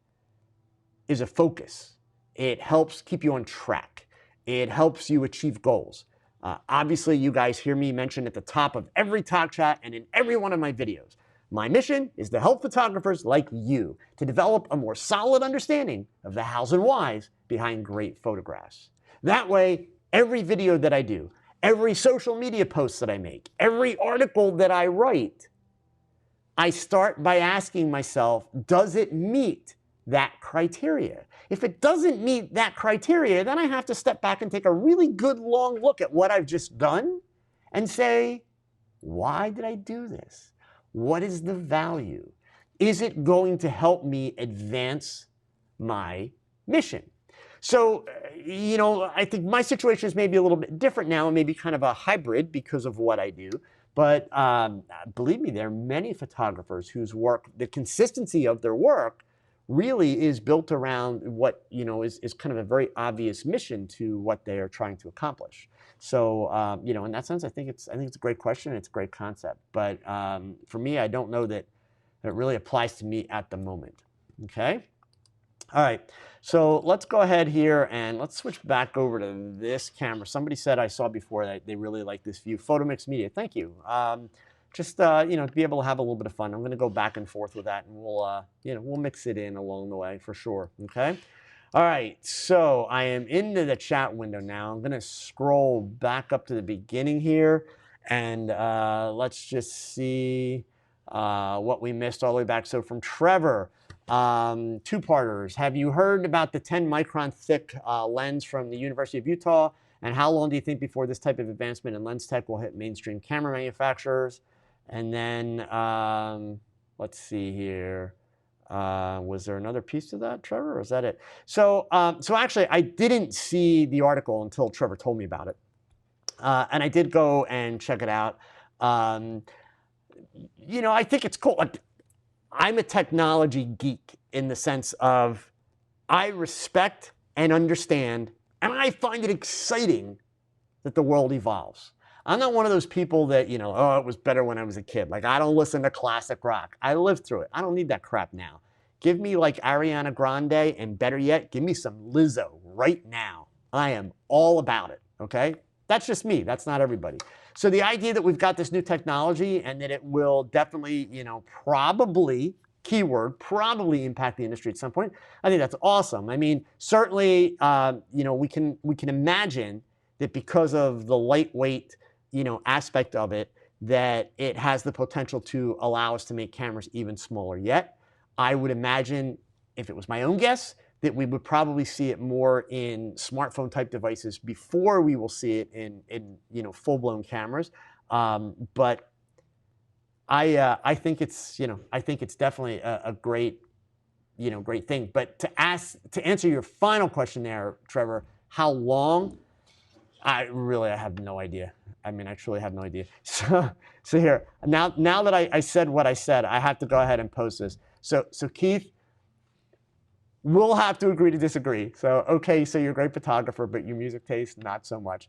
is a focus. It helps keep you on track. It helps you achieve goals. Obviously, you guys hear me mention at the top of every TogChat and in every one of my videos, my mission is to help photographers like you to develop a more solid understanding of the hows and whys behind great photographs. That way, every video that I do, every social media post that I make, every article that I write, I start by asking myself, does it meet that criteria? If it doesn't meet that criteria, then I have to step back and take a really good long look at what I've just done and say, why did I do this? What is the value? Is it going to help me advance my mission? So, I think my situation is maybe a little bit different now and maybe kind of a hybrid because of what I do. But believe me, there are many photographers whose work, the consistency of their work really is built around what, is kind of a very obvious mission to what they are trying to accomplish. So, in that sense, I think it's a great question. And it's a great concept. But for me, I don't know that it really applies to me at the moment. Okay. All right. So let's go ahead here and let's switch back over to this camera. Somebody said I saw before that they really like this view. Photomix Media. Thank you. Just to be able to have a little bit of fun. I'm going to go back and forth with that, and we'll mix it in along the way for sure. Okay. All right, so I am into the chat window now. I'm going to scroll back up to the beginning here, and let's just see what we missed all the way back. So from Trevor, two-parters. Have you heard about the 10-micron thick lens from the University of Utah, and how long do you think before this type of advancement in lens tech will hit mainstream camera manufacturers? And then let's see here. Was there another piece to that, Trevor, or is that it? So actually, I didn't see the article until Trevor told me about it. And I did go and check it out. I think it's cool. I'm a technology geek in the sense of I respect and understand, and I find it exciting that the world evolves. I'm not one of those people that, it was better when I was a kid. Like, I don't listen to classic rock. I lived through it. I don't need that crap now. Give me like Ariana Grande, and better yet, give me some Lizzo right now. I am all about it, okay? That's just me. That's not everybody. So the idea that we've got this new technology and that it will definitely, probably, keyword, probably impact the industry at some point, I think that's awesome. I mean, certainly, we can imagine that because of the lightweight, aspect of it, that it has the potential to allow us to make cameras even smaller yet. I would imagine, if it was my own guess, that we would probably see it more in smartphone type devices before we will see it in full-blown cameras. But I think it's definitely a great thing. But to answer your final question there, Trevor, how long? I have no idea. I mean, I truly have no idea. So here, now that I said what I said, I have to go ahead and post this. So Keith, we'll have to agree to disagree. So, okay, so you're a great photographer, but your music taste, not so much.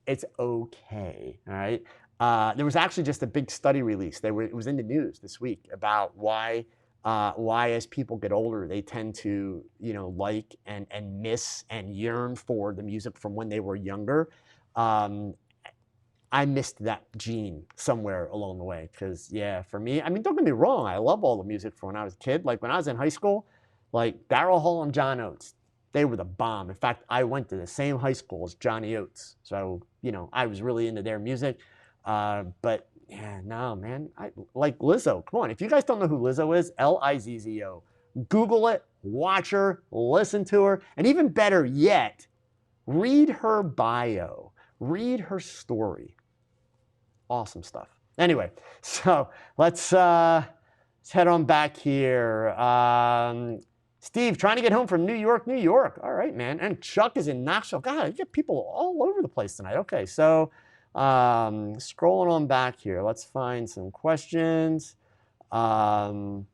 It's okay, all right? There was actually just a big study release. It was in the news this week about why as people get older, they tend to, like and miss and yearn for the music from when they were younger. I missed that gene somewhere along the way because, yeah, for me, I mean, don't get me wrong. I love all the music from when I was a kid. Like when I was in high school, like Daryl Hall and John Oates, they were the bomb. In fact, I went to the same high school as Johnny Oates. So, I was really into their music. But yeah, no, man, I like Lizzo. Come on, if you guys don't know who Lizzo is, Lizzo, Google it, watch her, listen to her, and even better yet, read her bio, read her story. Awesome stuff. Anyway, so let's head on back here. Steve, trying to get home from New York, New York. All right, man. And Chuck is in Knoxville. God, you get people all over the place tonight. Okay, so scrolling on back here. Let's find some questions. Michael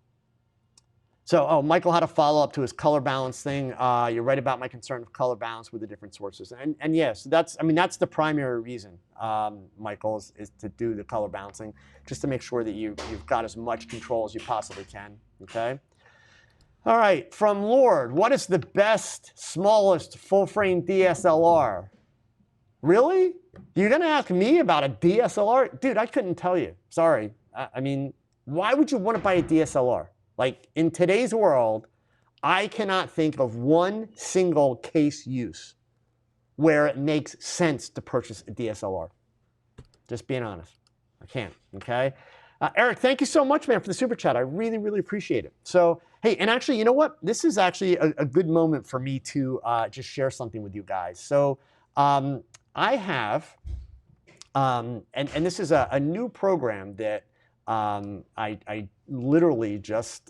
had a follow-up to his color balance thing. You're right about my concern of color balance with the different sources. And yes, that's the primary reason, Michael, is to do the color balancing, just to make sure that you've got as much control as you possibly can, okay? All right, from Lord, what is the best, smallest full-frame DSLR? Really? You're gonna ask me about a DSLR? Dude, I couldn't tell you, sorry. I mean, why would you wanna buy a DSLR? Like, in today's world, I cannot think of one single case use where it makes sense to purchase a DSLR. Just being honest. I can't, okay? Eric, thank you so much, man, for the super chat. I really, really appreciate it. So, hey, and actually, you know what? This is actually a good moment for me to just share something with you guys. So, I have, and this is a new program that I literally just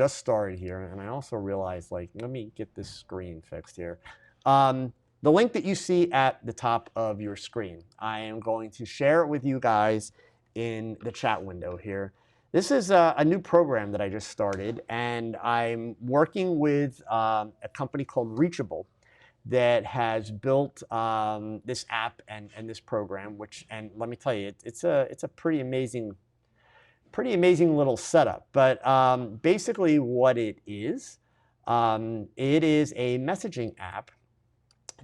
started here, and I also realized, like, let me get this screen fixed here. The link that you see at the top of your screen, I am going to share it with you guys in the chat window here. This is a new program that I just started, and I'm working with a company called Reachable that has built this app and this program, and let me tell you, it's a pretty amazing little setup. But basically what it is a messaging app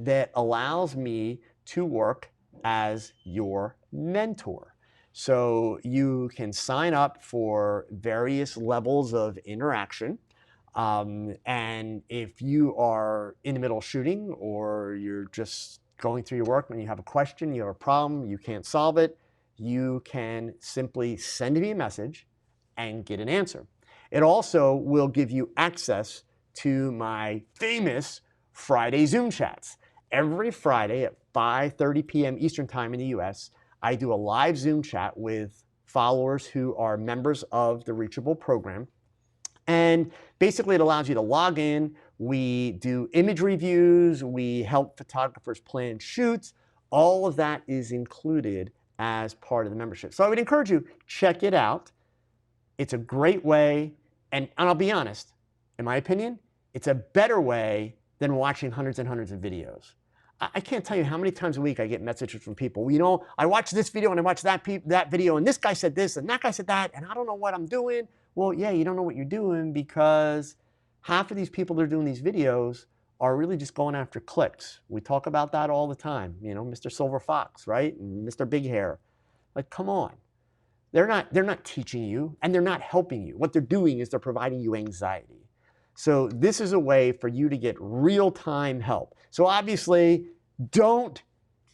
that allows me to work as your mentor. So you can sign up for various levels of interaction. And if you are in the middle of shooting, or you're just going through your work and you have a question, you have a problem, you can't solve it, you can simply send me a message and get an answer. It also will give you access to my famous Friday Zoom chats. Every Friday at 5:30 p.m. Eastern Time in the US, I do a live Zoom chat with followers who are members of the Reachable program. And basically it allows you to log in. We do image reviews. We help photographers plan shoots. All of that is included as part of the membership. So I would encourage you, check it out. It's a great way, and I'll be honest, in my opinion, it's a better way than watching hundreds and hundreds of videos. I can't tell you how many times a week I get messages from people. You know, I watched this video and I watched that video, and this guy said this and that guy said that, and I don't know what I'm doing. Well, yeah, you don't know what you're doing because half of these people that are doing these videos are really just going after clicks. We talk about that all the time. You know, Mr. Silver Fox, right? And Mr. Big Hair. Like, come on. They're not teaching you, and they're not helping you. What they're doing is they're providing you anxiety. So this is a way for you to get real-time help. So obviously, don't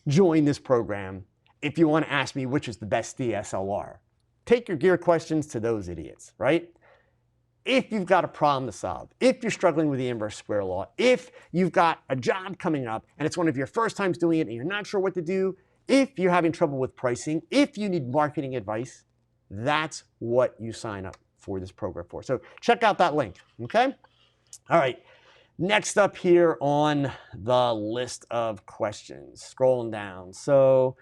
join this program if you want to ask me which is the best DSLR. Take your gear questions to those idiots, right? If you've got a problem to solve, if you're struggling with the inverse square law, if you've got a job coming up and it's one of your first times doing it and you're not sure what to do, if you're having trouble with pricing, if you need marketing advice, that's what you sign up for this program for. So check out that link, okay? All right, next up here on the list of questions, scrolling down. So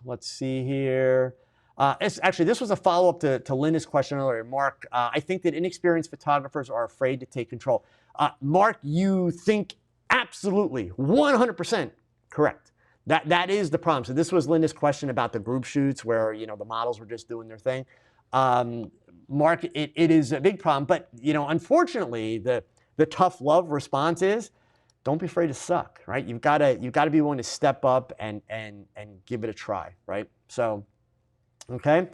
let's see here. Actually, this was a follow-up to Linda's question earlier. Mark, I think that inexperienced photographers are afraid to take control. Mark, you think absolutely 100% correct. That is the problem. So this was Linda's question about the group shoots where, you know, the models were just doing their thing. Mark, it is a big problem, but, you know, unfortunately, the tough love response is, don't be afraid to suck, right? You've got to be willing to step up and give it a try, right? So, okay.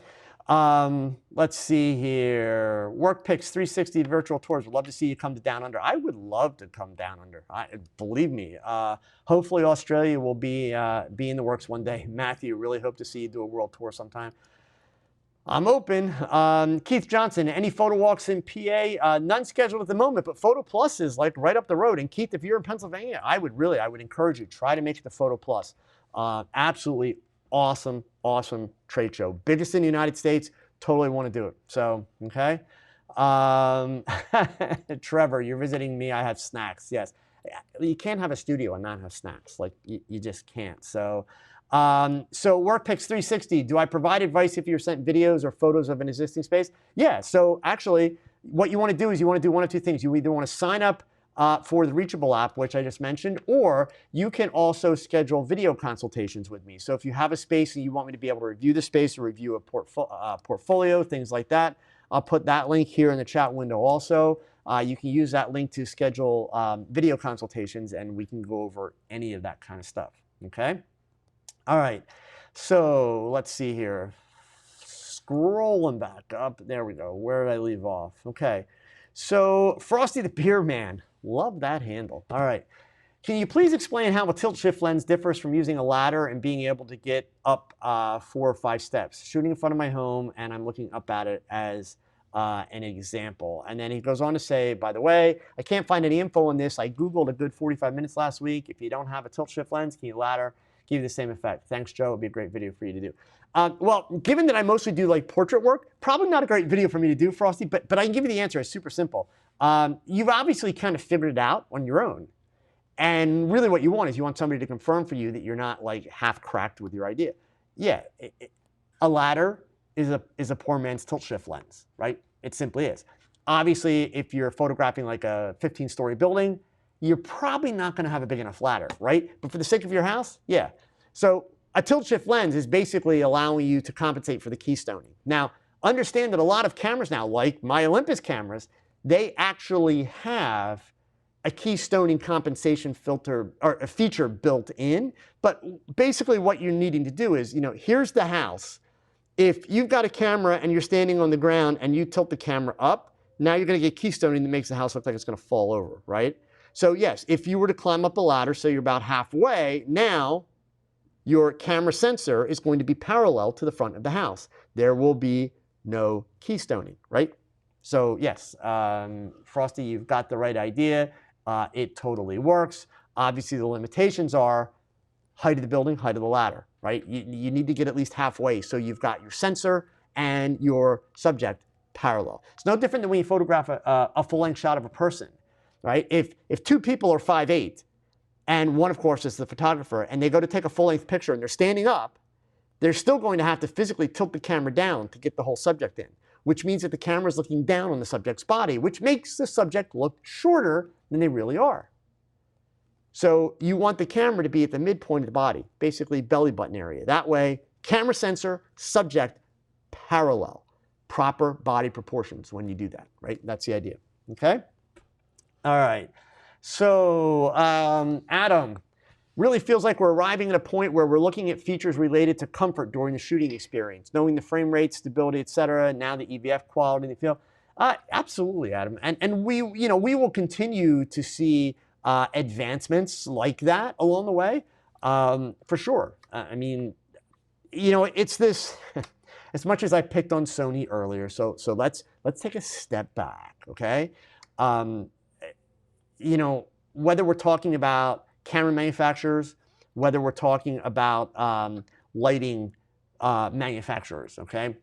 Let's see here. Work Picks 360 virtual tours. Would love to see you come to Down Under. I would love to come down under. Believe me. Hopefully Australia will be in the works one day. Matthew, really hope to see you do a world tour sometime. I'm open. Keith Johnson, any photo walks in PA? None scheduled at the moment, but Photo Plus is like right up the road. And Keith, if you're in Pennsylvania, I would encourage you, try to make it to Photo Plus. Absolutely awesome, awesome trade show. Biggest in the United States. Totally want to do it. So, okay. Trevor, you're visiting me. I have snacks. Yes. You can't have a studio and not have snacks. Like, you just can't. So, WorkPix 360, do I provide advice if you're sent videos or photos of an existing space? Yeah. So actually, what you want to do is you want to do one of two things. You either want to sign up for the Reachable app, which I just mentioned, or you can also schedule video consultations with me. So if you have a space and you want me to be able to review the space or review a portfolio, things like that, I'll put that link here in the chat window also. You can use that link to schedule video consultations, and we can go over any of that kind of stuff, okay? All right, so let's see here. Scrolling back up, there we go. Where did I leave off? Okay, so Frosty the Beer Man, love that handle. All right, can you please explain how a tilt shift lens differs from using a ladder and being able to get up 4 or 5 steps? Shooting in front of my home, and I'm looking up at it as an example. And then he goes on to say, by the way, I can't find any info on this. I Googled a good 45 minutes last week. If you don't have a tilt shift lens, can you ladder? Give you the same effect. Thanks, Joe. It'd be a great video for you to do. Well, given that I mostly do like portrait work, probably not a great video for me to do, Frosty, but I can give you the answer. It's super simple. You've obviously kind of figured it out on your own. And really what you want is you want somebody to confirm for you that you're not like half cracked with your idea. Yeah, a ladder is a poor man's tilt shift lens, right? It simply is. Obviously, if you're photographing like a 15-story building, you're probably not going to have a big enough ladder, right? But for the sake of your house, yeah. So a tilt shift lens is basically allowing you to compensate for the keystoning. Now, understand that a lot of cameras now, like my Olympus cameras, they actually have a keystoning compensation filter or a feature built in. But basically what you're needing to do is, here's the house. If you've got a camera and you're standing on the ground and you tilt the camera up, now you're going to get keystoning that makes the house look like it's going to fall over, right? So yes, if you were to climb up a ladder, so you're about halfway, now your camera sensor is going to be parallel to the front of the house. There will be no keystoning, right? So yes, Frosty, you've got the right idea. It totally works. Obviously, the limitations are height of the building, height of the ladder, right? You need to get at least halfway so you've got your sensor and your subject parallel. It's no different than when you photograph a full-length shot of a person, right? If 2 people are 5'8", and one, of course, is the photographer, and they go to take a full-length picture and they're standing up, they're still going to have to physically tilt the camera down to get the whole subject in, which means that the camera is looking down on the subject's body, which makes the subject look shorter than they really are. So you want the camera to be at the midpoint of the body, basically belly button area. That way, camera sensor, subject, parallel. Proper body proportions when you do that, right? That's the idea, okay? All right, so Adam, really feels like we're arriving at a point where we're looking at features related to comfort during the shooting experience, knowing the frame rate, stability, et cetera, and now the EVF quality, the feel. Absolutely, Adam, and we will continue to see advancements like that along the way, for sure. I mean, it's this. As much as I picked on Sony earlier, so let's take a step back, okay? Whether we're talking about camera manufacturers, whether we're talking about lighting manufacturers, okay?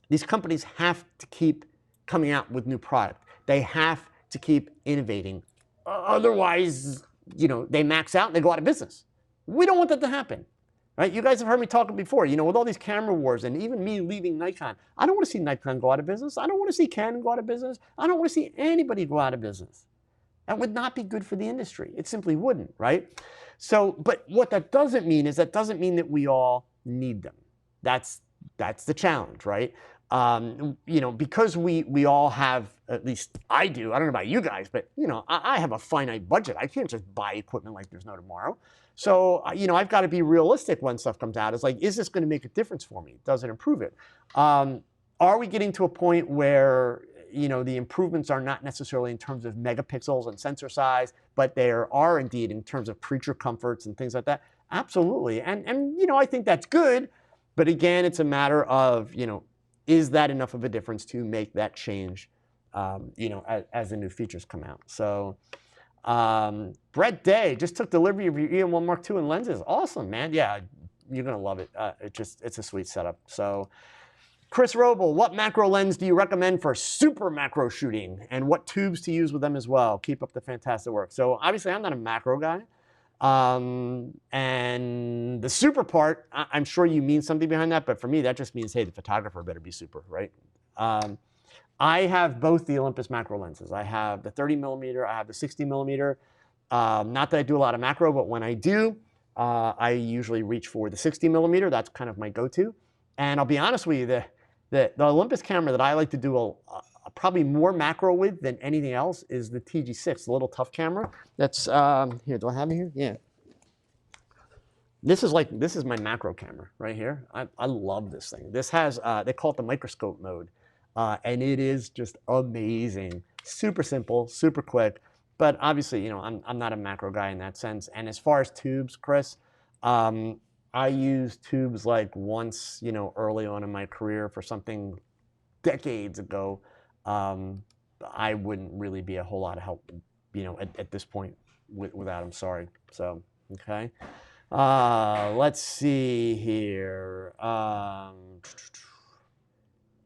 These companies have to keep coming out with new product. They have to keep innovating. Otherwise, they max out and they go out of business. We don't want that to happen. Right? You guys have heard me talking before, with all these camera wars and even me leaving Nikon. I don't want to see Nikon go out of business. I don't want to see Canon go out of business. I don't want to see anybody go out of business. That would not be good for the industry. It simply wouldn't, right? So, but what that doesn't mean is that we all need them. That's the challenge, right? Because we all have, at least I do, I don't know about you guys, but I have a finite budget. I can't just buy equipment like there's no tomorrow. So, I've got to be realistic when stuff comes out. It's like, is this going to make a difference for me? Does it improve it? Are we getting to a point where, the improvements are not necessarily in terms of megapixels and sensor size, but there are indeed in terms of creature comforts and things like that? Absolutely. And I think that's good. But again, it's a matter of, is that enough of a difference to make that change, as the new features come out? So, Brett Day just took delivery of your EM1 Mark II and lenses. Awesome, man. Yeah, you're gonna love it. It's a sweet setup. So, Chris Roble, what macro lens do you recommend for super macro shooting, and what tubes to use with them as well? Keep up the fantastic work. So obviously, I'm not a macro guy. And the super part, I'm sure you mean something behind that, but for me, that just means, hey, the photographer better be super, right? I have both the Olympus macro lenses. I have the 30 millimeter, I have the 60 millimeter. Not that I do a lot of macro, but when I do, I usually reach for the 60 millimeter. That's kind of my go-to. And I'll be honest with you, the Olympus camera that I like to do probably more macro with than anything else is the TG6, the little tough camera. That's, here, do I have it here? Yeah. This is my macro camera right here. I love this thing. This has, they call it the microscope mode. And it is just amazing. Super simple, super quick. But obviously, you know, I'm not a macro guy in that sense. And as far as tubes, Chris, I used tubes like once, you know, early on in my career for something decades ago. I wouldn't really be a whole lot of help, you know, at this point without them. Sorry. So, okay. Let's see here.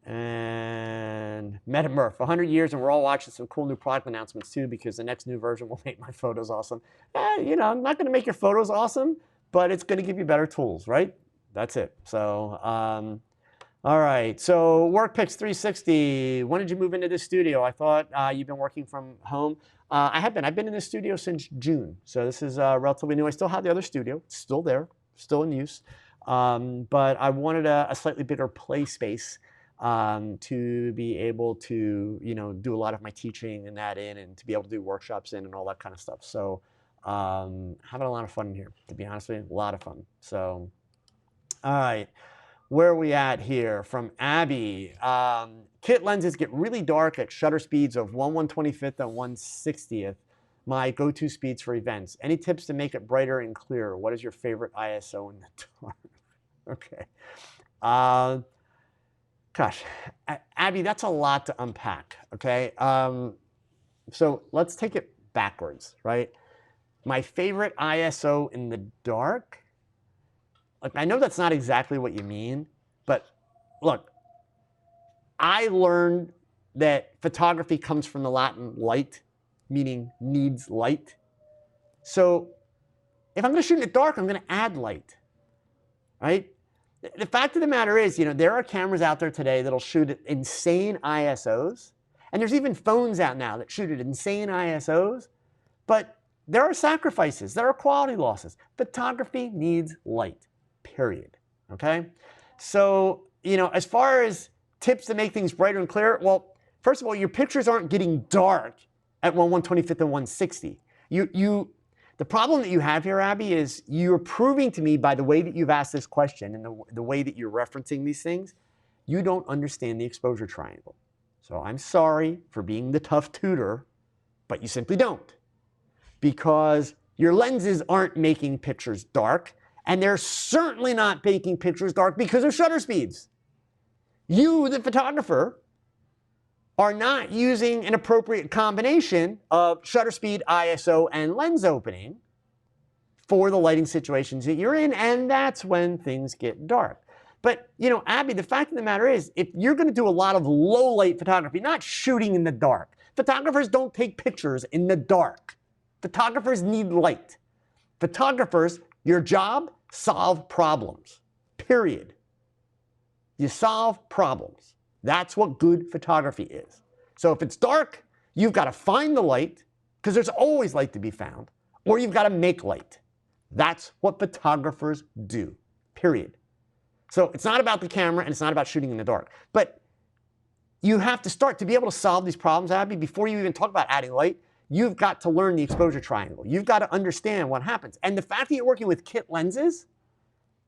And Metamurph, 100 years and we're all watching some cool new product announcements too, because the next new version will make my photos awesome. You know, I'm not going to make your photos awesome, but it's going to give you better tools, right? That's it. So, all right. So WorkPix 360, when did you move into this studio? I thought you've been working from home. I have been. I've been in this studio since June. So this is relatively new. I still have the other studio. It's still there, still in use. But I wanted a slightly bigger play space to be able to, you know, do a lot of my teaching and that in, and to be able to do workshops in and all that kind of stuff. So having a lot of fun in here, to be honest with you, a lot of fun. So, all right, where are we at here? From Abby, kit lenses get really dark at shutter speeds of 1/125th and 1/60th. My go-to speeds for events. Any tips to make it brighter and clearer? What is your favorite ISO in the dark? Okay. Gosh, Abby, that's a lot to unpack, okay? So let's take it backwards, right? My favorite ISO in the dark? Like, I know that's not exactly what you mean, but look, I learned that photography comes from the Latin light, meaning needs light. So if I'm going to shoot in the dark, I'm going to add light, right? The fact of the matter is, you know, there are cameras out there today that'll shoot at insane ISOs, and there's even phones out now that shoot at insane ISOs, but there are sacrifices, there are quality losses. Photography needs light, period, okay? So, you know, as far as tips to make things brighter and clearer, well, first of all, your pictures aren't getting dark at 1/125th and 1/60. The problem that you have here, Abby, is you're proving to me by the way that you've asked this question and the way that you're referencing these things, you don't understand the exposure triangle. So I'm sorry for being the tough tutor, but you simply don't. Because your lenses aren't making pictures dark, and they're certainly not making pictures dark because of shutter speeds. You, the photographer, are not using an appropriate combination of shutter speed, ISO, and lens opening for the lighting situations that you're in, and that's when things get dark. But, you know, Abby, the fact of the matter is, if you're going to do a lot of low light photography, not shooting in the dark, photographers don't take pictures in the dark. Photographers need light. Photographers, your job, solve problems, period. You solve problems. That's what good photography is. So if it's dark, you've got to find the light, because there's always light to be found, or you've got to make light. That's what photographers do, period. So it's not about the camera, and it's not about shooting in the dark. But you have to start to be able to solve these problems, Abby, before you even talk about adding light. You've got to learn the exposure triangle. You've got to understand what happens. And the fact that you're working with kit lenses,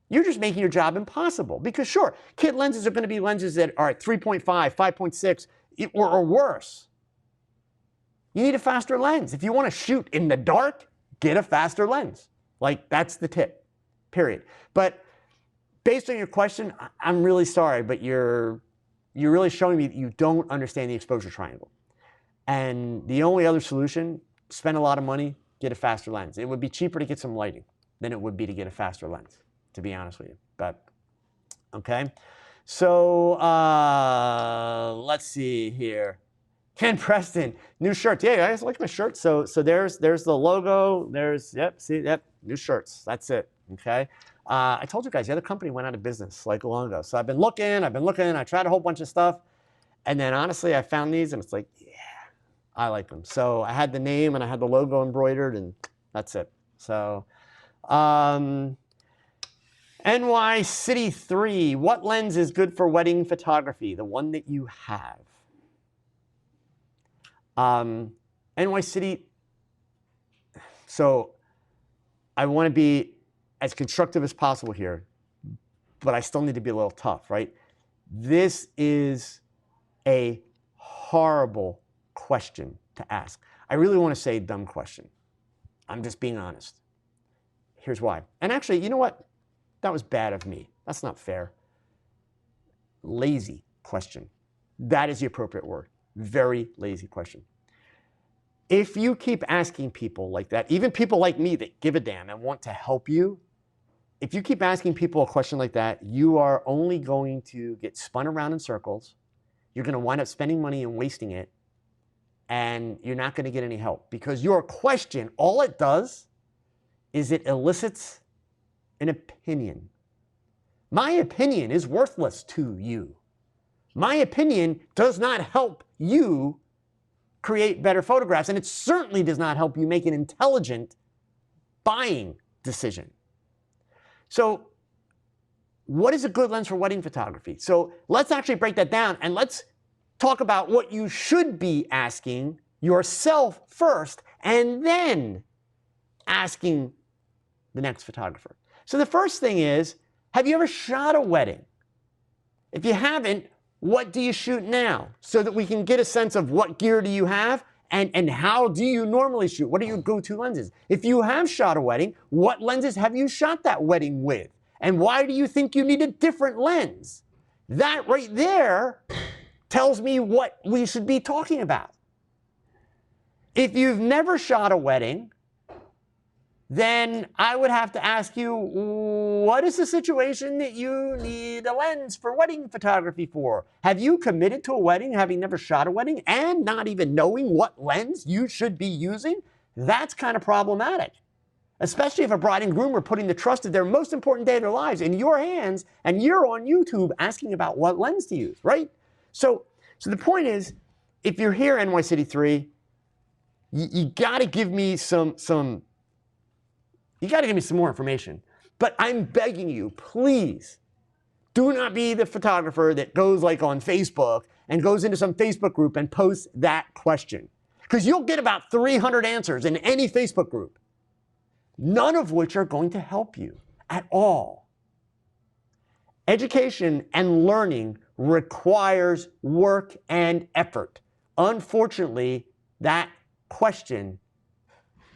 you're just making your job impossible. Because sure, kit lenses are going to be lenses that are at 3.5, 5.6, or worse. You need a faster lens. If you want to shoot in the dark, get a faster lens. Like, that's the tip, period. But based on your question, I'm really sorry, but you're really showing me that you don't understand the exposure triangle. And the only other solution, spend a lot of money, get a faster lens. It would be cheaper to get some lighting than it would be to get a faster lens. to be honest with you. But, okay. So, let's see here. Ken Preston, new shirts. Yeah, guys, like my shirt. So there's the logo. There's, new shirts. That's it, okay? I told you guys, the other company went out of business like long ago. So I've been looking. I tried a whole bunch of stuff. And then honestly, I found these and it's like, yeah, I like them. So I had the name and I had the logo embroidered and that's it. So, NY City 3, what lens is good for wedding photography? The one that you have. NY City, so I want to be as constructive as possible here, but I still need to be a little tough, right? This is a horrible question to ask. I really want to say dumb question. I'm just being honest. Here's why. And actually, you know what? That was bad of me. That's not fair. Lazy question. That is the appropriate word. Very lazy question. If you keep asking people like that, even people like me that give a damn and want to help you, if you keep asking people a question like that, you are only going to get spun around in circles. You're going to wind up spending money and wasting it, and you're not going to get any help because your question, all it does is it elicits an opinion. My opinion is worthless to you. My opinion does not help you create better photographs, and it certainly does not help you make an intelligent buying decision. So what is a good lens for wedding photography? So let's actually break that down and let's talk about what you should be asking yourself first and then asking the next photographer. So the first thing is, have you ever shot a wedding? If you haven't, what do you shoot now? So that we can get a sense of what gear do you have and how do you normally shoot? What are your go-to lenses? If you have shot a wedding, what lenses have you shot that wedding with? And why do you think you need a different lens? That right there tells me what we should be talking about. If you've never shot a wedding, then I would have to ask you, what is the situation that you need a lens for wedding photography for? Have you committed to a wedding having never shot a wedding and not even knowing what lens you should be using? That's kind of problematic, especially if a bride and groom are putting the trust of their most important day of their lives in your hands and you're on YouTube asking about what lens to use, right? So the point is, if you're here, NY City 3, you got to give me you got to give me some more information. But I'm begging you, please, do not be the photographer that goes like on Facebook and goes into some Facebook group and posts that question. Because you'll get about 300 answers in any Facebook group, none of which are going to help you at all. Education and learning requires work and effort. Unfortunately, that question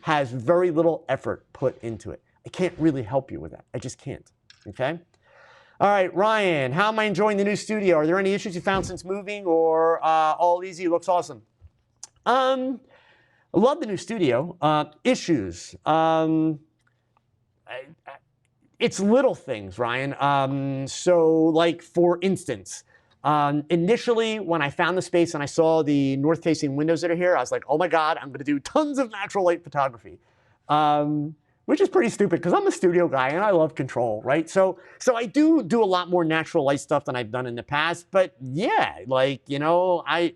has very little effort put into it. I can't really help you with that. I just can't, okay? All right, Ryan, how am I enjoying the new studio? Are there any issues you found since moving or all easy, looks awesome? I love the new studio. Issues. It's little things, Ryan. So like for instance, initially, when I found the space and I saw the north-facing windows that are here, I was like, oh my God, I'm going to do tons of natural light photography, which is pretty stupid because I'm a studio guy and I love control, right? So I do a lot more natural light stuff than I've done in the past. But yeah, like, you know, I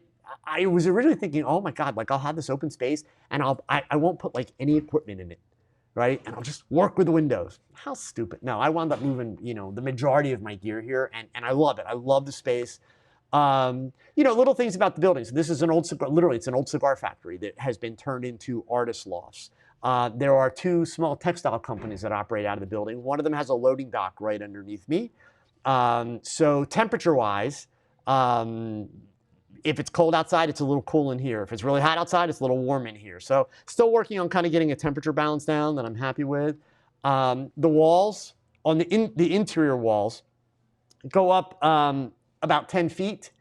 was originally thinking, oh my God, like I'll have this open space and I won't put like any equipment in it, right? And I'll just work with the windows. How stupid. No, I wound up moving, you know, the majority of my gear here and I love it. I love the space. You know, little things about the building. So this is an old cigar, literally it's an old cigar factory that has been turned into artist lofts. There are two small textile companies that operate out of the building. One of them has a loading dock right underneath me. So temperature-wise, if it's cold outside, it's a little cool in here. If it's really hot outside, it's a little warm in here. So still working on kind of getting a temperature balance down that I'm happy with. The walls, on the interior walls, go up about 10 feet,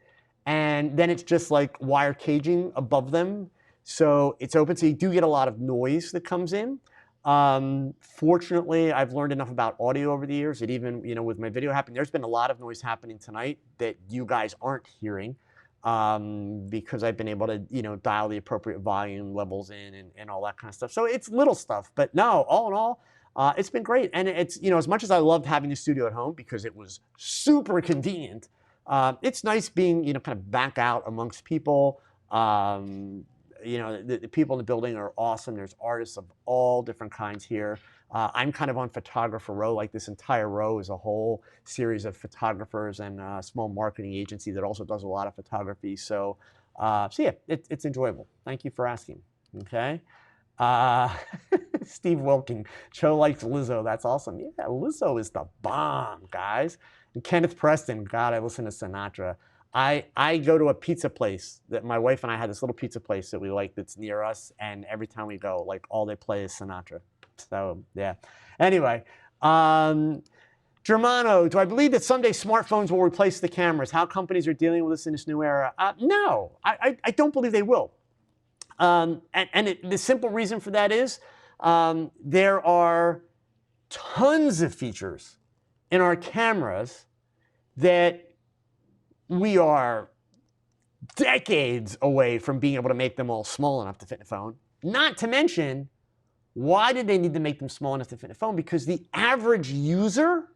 and then it's just like wire caging above them. So it's open, so you do get a lot of noise that comes in. Fortunately, I've learned enough about audio over the years that even, with my video happening, there's been a lot of noise happening tonight that you guys aren't hearing because I've been able to, dial the appropriate volume levels in and all that kind of stuff. So it's little stuff, but no, all in all, it's been great. And it's, as much as I loved having the studio at home because it was super convenient, it's nice being, kind of back out amongst people. The people in the building are awesome. There's artists of all different kinds here. I'm kind of on photographer row, like this entire row is a whole series of photographers and a small marketing agency that also does a lot of photography. So yeah, it's enjoyable. Thank you for asking. Okay. Steve Wilking, Joe likes Lizzo. That's awesome. Yeah, Lizzo is the bomb, guys. And Kenneth Preston, God, I listen to Sinatra. I go to a pizza place that my wife and I had this little pizza place that we like that's near us, and every time we go, like all they play is Sinatra. So yeah. Anyway, Germano, do I believe that someday smartphones will replace the cameras? How companies are dealing with this in this new era? No, I don't believe they will. The simple reason for that is there are tons of features in our cameras that we are decades away from being able to make them all small enough to fit in a phone. Not to mention, why did they need to make them small enough to fit in a phone? Because the average user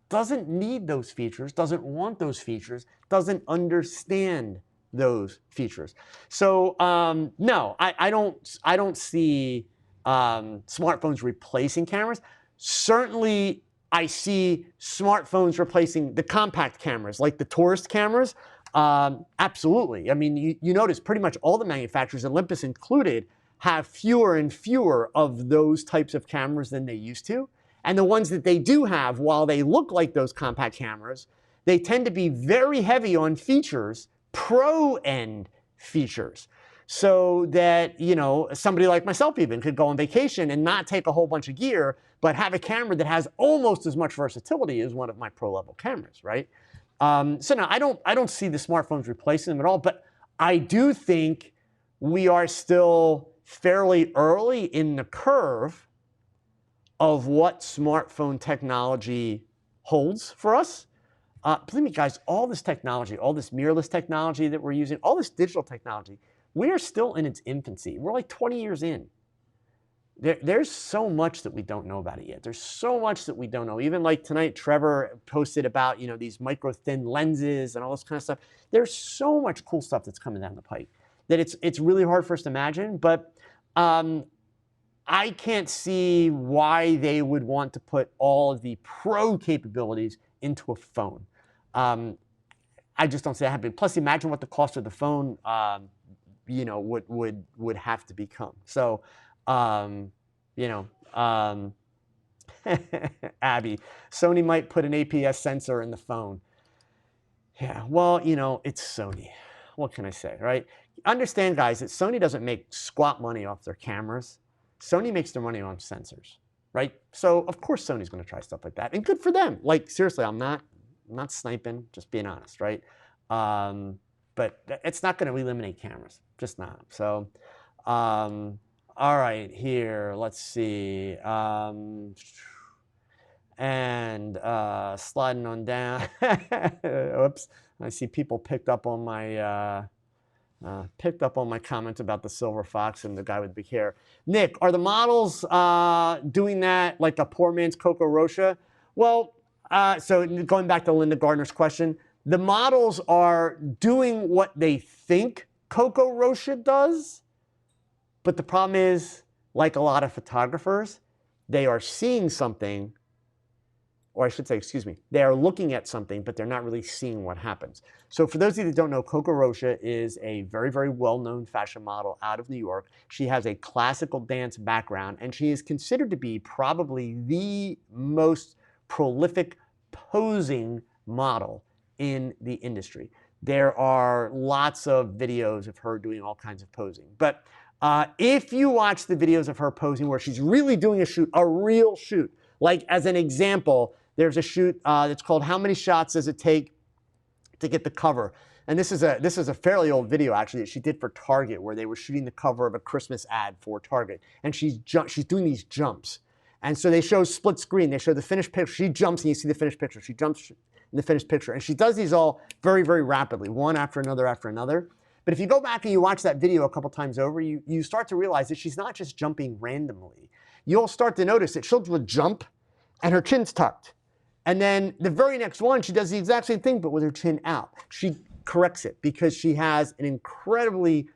doesn't need those features, doesn't want those features, doesn't understand those features. So no, I don't see smartphones replacing cameras. Certainly, I see smartphones replacing the compact cameras, like the tourist cameras. Absolutely. I mean, you notice pretty much all the manufacturers, Olympus included, have fewer and fewer of those types of cameras than they used to. And the ones that they do have, while they look like those compact cameras, they tend to be very heavy on features, pro-end features. So that, somebody like myself even could go on vacation and not take a whole bunch of gear, but have a camera that has almost as much versatility as one of my pro-level cameras, right? So no, I don't see the smartphones replacing them at all, but I do think we are still fairly early in the curve of what smartphone technology holds for us. Believe me, guys, all this technology, all this mirrorless technology that we're using, all this digital technology, we are still in its infancy. We're like 20 years in. There's so much that we don't know about it yet. There's so much that we don't know. Even like tonight, Trevor posted about, these micro thin lenses and all this kind of stuff. There's so much cool stuff that's coming down the pipe that it's really hard for us to imagine. But I can't see why they would want to put all of the pro capabilities into a phone. I just don't see that happening. Plus, imagine what the cost of the phone, would have to become. So, Abby, Sony might put an APS sensor in the phone. Yeah, well, it's Sony. What can I say, right? Understand, guys, that Sony doesn't make squat money off their cameras. Sony makes their money on sensors, right? So, of course, Sony's going to try stuff like that. And good for them. Like, seriously, I'm not sniping, just being honest, right? But it's not going to eliminate cameras, just not. So, all right, here, let's see. Sliding on down. Oops, I see people picked up on my comment about the silver fox and the guy with big hair. Nick, are the models doing that like a poor man's Coco Rocha? Well, so going back to Linda Gardner's question, the models are doing what they think Coco Rocha does, but the problem is, like a lot of photographers, they are seeing something, or I should say, excuse me, they are looking at something, but they're not really seeing what happens. So for those of you that don't know, Coco Rocha is a very, very well-known fashion model out of New York. She has a classical dance background, and she is considered to be probably the most prolific posing model in the industry. There are lots of videos of her doing all kinds of posing. But if you watch the videos of her posing where she's really doing a shoot, a real shoot, like as an example, there's a shoot that's called How Many Shots Does It Take to Get the Cover? And this is a fairly old video actually that she did for Target, where they were shooting the cover of a Christmas ad for Target, and she's doing these jumps. And so they show split screen. They show the finished picture. She jumps and you see the finished picture. She jumps in the finished picture. And she does these all very, very rapidly, one after another after another. But if you go back and you watch that video a couple times over, you start to realize that she's not just jumping randomly. You'll start to notice that she'll do a jump and her chin's tucked. And then the very next one, she does the exact same thing, but with her chin out. She corrects it because she has an incredibly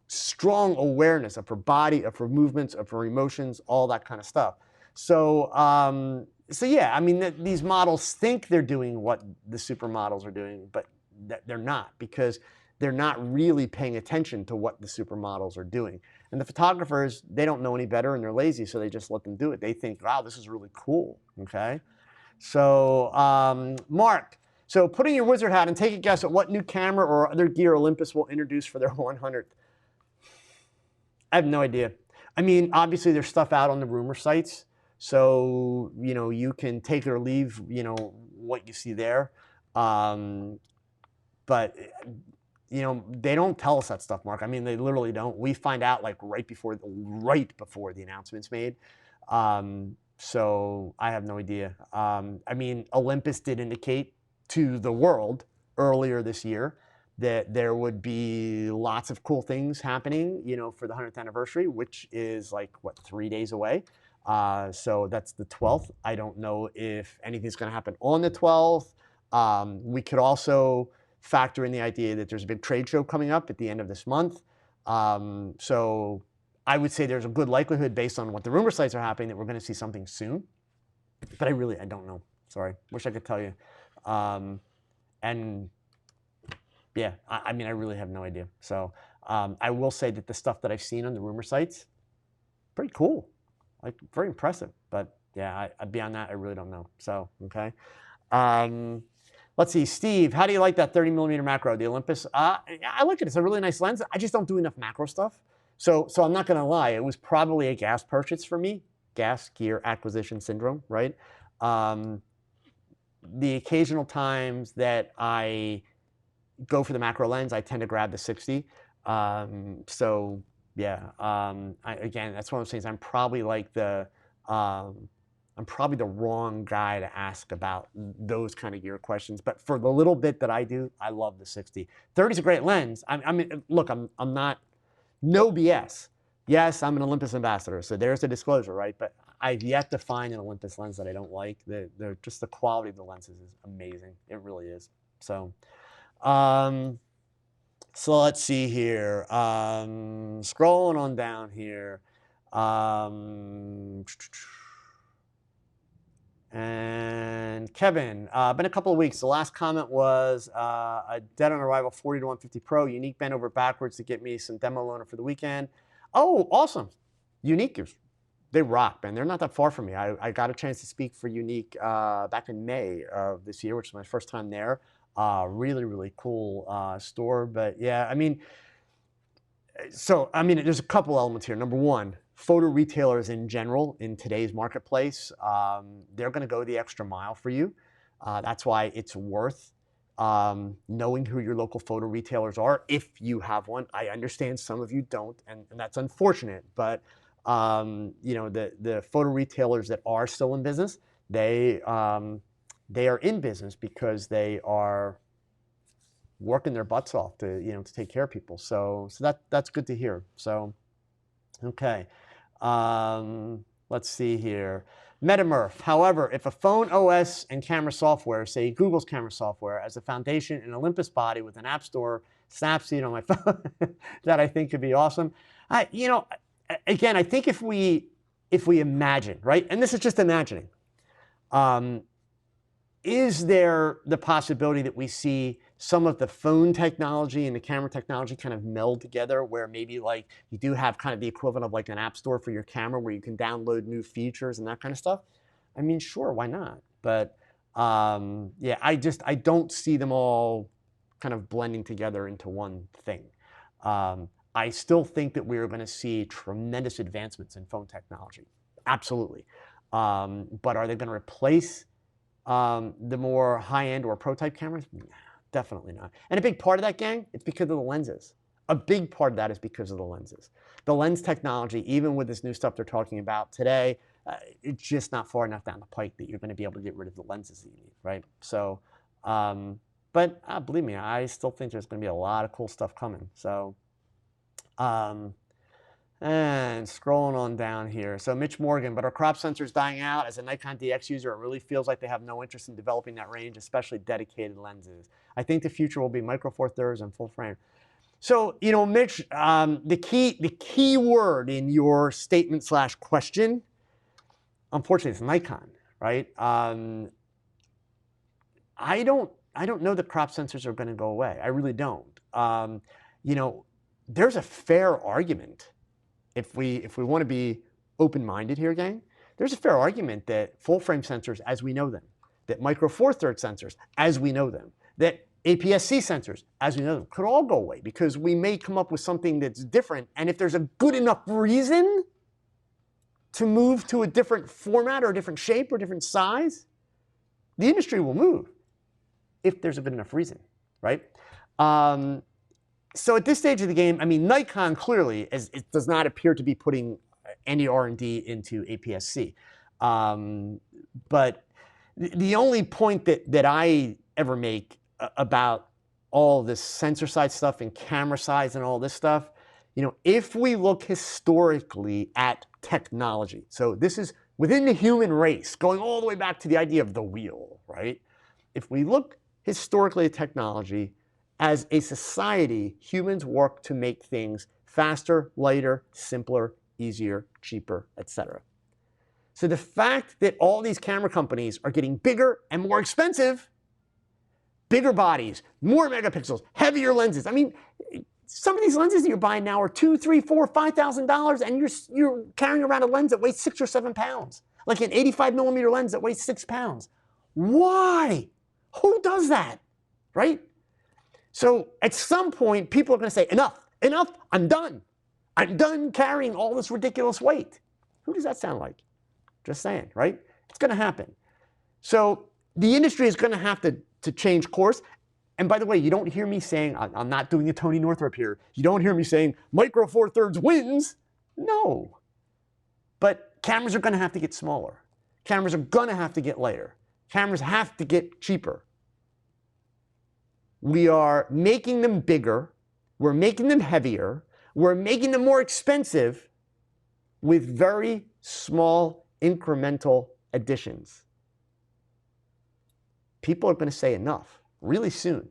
strong awareness of her body, of her movements, of her emotions, all that kind of stuff. So, so yeah, I mean, these models think they're doing what the supermodels are doing, but they're not, because they're not really paying attention to what the supermodels are doing. And the photographers, they don't know any better and they're lazy, so they just let them do it. They think, wow, this is really cool, okay? So, Mark, so putting your wizard hat and take a guess at what new camera or other gear Olympus will introduce for their 100th. I have no idea. I mean, obviously there's stuff out on the rumor sites, so you can take or leave what you see there, but they don't tell us that stuff, Mark. I mean, they literally don't. We find out like right before the announcement's made. So I have no idea. I mean, Olympus did indicate to the world earlier this year that there would be lots of cool things happening, for the 100th anniversary, which is like, what, 3 days away? So that's the 12th. I don't know if anything's going to happen on the 12th. We could also factor in the idea that there's a big trade show coming up at the end of this month. So I would say there's a good likelihood, based on what the rumor sites are happening, that we're going to see something soon. But I don't know. Sorry. Wish I could tell you. And yeah, I mean, I really have no idea. So I will say that the stuff that I've seen on the rumor sites, pretty cool, like very impressive. But yeah, beyond that, I really don't know. So, okay. Let's see, Steve, how do you like that 30mm macro, the Olympus? I like it. It's a really nice lens. I just don't do enough macro stuff. So I'm not going to lie. It was probably a gas purchase for me. Gas gear acquisition syndrome, right? The occasional times that I go for the macro lens, I tend to grab the 60. So yeah, again, that's one of those things. I'm probably like I'm probably the wrong guy to ask about those kind of gear questions. But for the little bit that I do, I love the 60. 30 is a great lens. I mean, look, I'm not, no BS. Yes, I'm an Olympus ambassador, so there's the disclosure, right? But I've yet to find an Olympus lens that I don't like. Just the quality of the lenses is amazing. It really is. So, so let's see here. Scrolling on down here. And Kevin, been a couple of weeks. The last comment was a dead on arrival 40 to 150 Pro, Unique bent over backwards to get me some demo loaner for the weekend. Oh, awesome. Unique, they rock, man. They're not that far from me. I got a chance to speak for Unique back in May of this year, which is my first time there. Really, really cool store. But yeah, I mean, there's a couple elements here. Number one, photo retailers in general in today's marketplace, they're going to go the extra mile for you. That's why it's worth knowing who your local photo retailers are, if you have one. I understand some of you don't, and that's unfortunate. But the photo retailers that are still in business, they are in business because they are working their butts off to take care of people. So that's good to hear. So okay. Let's see here. Metamurph. However, if a phone OS and camera software, say Google's camera software, as a foundation and Olympus body with an app store, Snapseed on my phone, that I think could be awesome. Again, I think if we imagine, right, and this is just imagining, is there the possibility that we see some of the phone technology and the camera technology kind of meld together, where maybe like you do have kind of the equivalent of like an app store for your camera where you can download new features and that kind of stuff? I mean, sure, why not? But yeah, I don't see them all kind of blending together into one thing. I still think that we're going to see tremendous advancements in phone technology. Absolutely. But are they going to replace the more high-end or pro-type cameras? Nah, Definitely not. And a big part of that, gang, it's because of the lenses. A big part of that is because of the lenses. The lens technology, even with this new stuff they're talking about today, it's just not far enough down the pike that you're going to be able to get rid of the lenses that you need, right? So, but believe me, I still think there's going to be a lot of cool stuff coming. So, and scrolling on down here. So Mitch Morgan, but are crop sensors dying out? As a Nikon DX user, it really feels like they have no interest in developing that range, especially dedicated lenses. I think the future will be micro four thirds and full frame. So, you know, Mitch, the key word in your statement / question, unfortunately, it's Nikon, right? I don't know that crop sensors are going to go away. I really don't. You know, there's a fair argument. If we want to be open-minded here, gang, there's a fair argument that full-frame sensors, as we know them, that micro four thirds sensors, as we know them, that APS-C sensors, as we know them, could all go away because we may come up with something that's different. And if there's a good enough reason to move to a different format or a different shape or different size, the industry will move if there's a good enough reason, right? So at this stage of the game, I mean, Nikon clearly it does not appear to be putting any R&D into APS-C. But the only point that I ever make about all this sensor side stuff and camera size and all this stuff, you know, if we look historically at technology, so this is within the human race, going all the way back to the idea of the wheel, right? If we look historically at technology, as a society, humans work to make things faster, lighter, simpler, easier, cheaper, etc. So the fact that all these camera companies are getting bigger and more expensive, bigger bodies, more megapixels, heavier lenses. I mean, some of these lenses that you're buying now are $2,000, $3,000, $4,000, $5,000, and you're carrying around a lens that weighs 6 or 7 pounds, like an 85 millimeter lens that weighs 6 pounds. Why? Who does that, right? So at some point, people are going to say, enough, I'm done. I'm done carrying all this ridiculous weight. Who does that sound like? Just saying, right? It's going to happen. So the industry is going to have to change course. And by the way, you don't hear me saying, I'm not doing a Tony Northrup here. You don't hear me saying micro four thirds wins. No. But cameras are going to have to get smaller. Cameras are going to have to get lighter. Cameras have to get cheaper. We are making them bigger, we're making them heavier, we're making them more expensive with very small incremental additions. People are going to say enough really soon.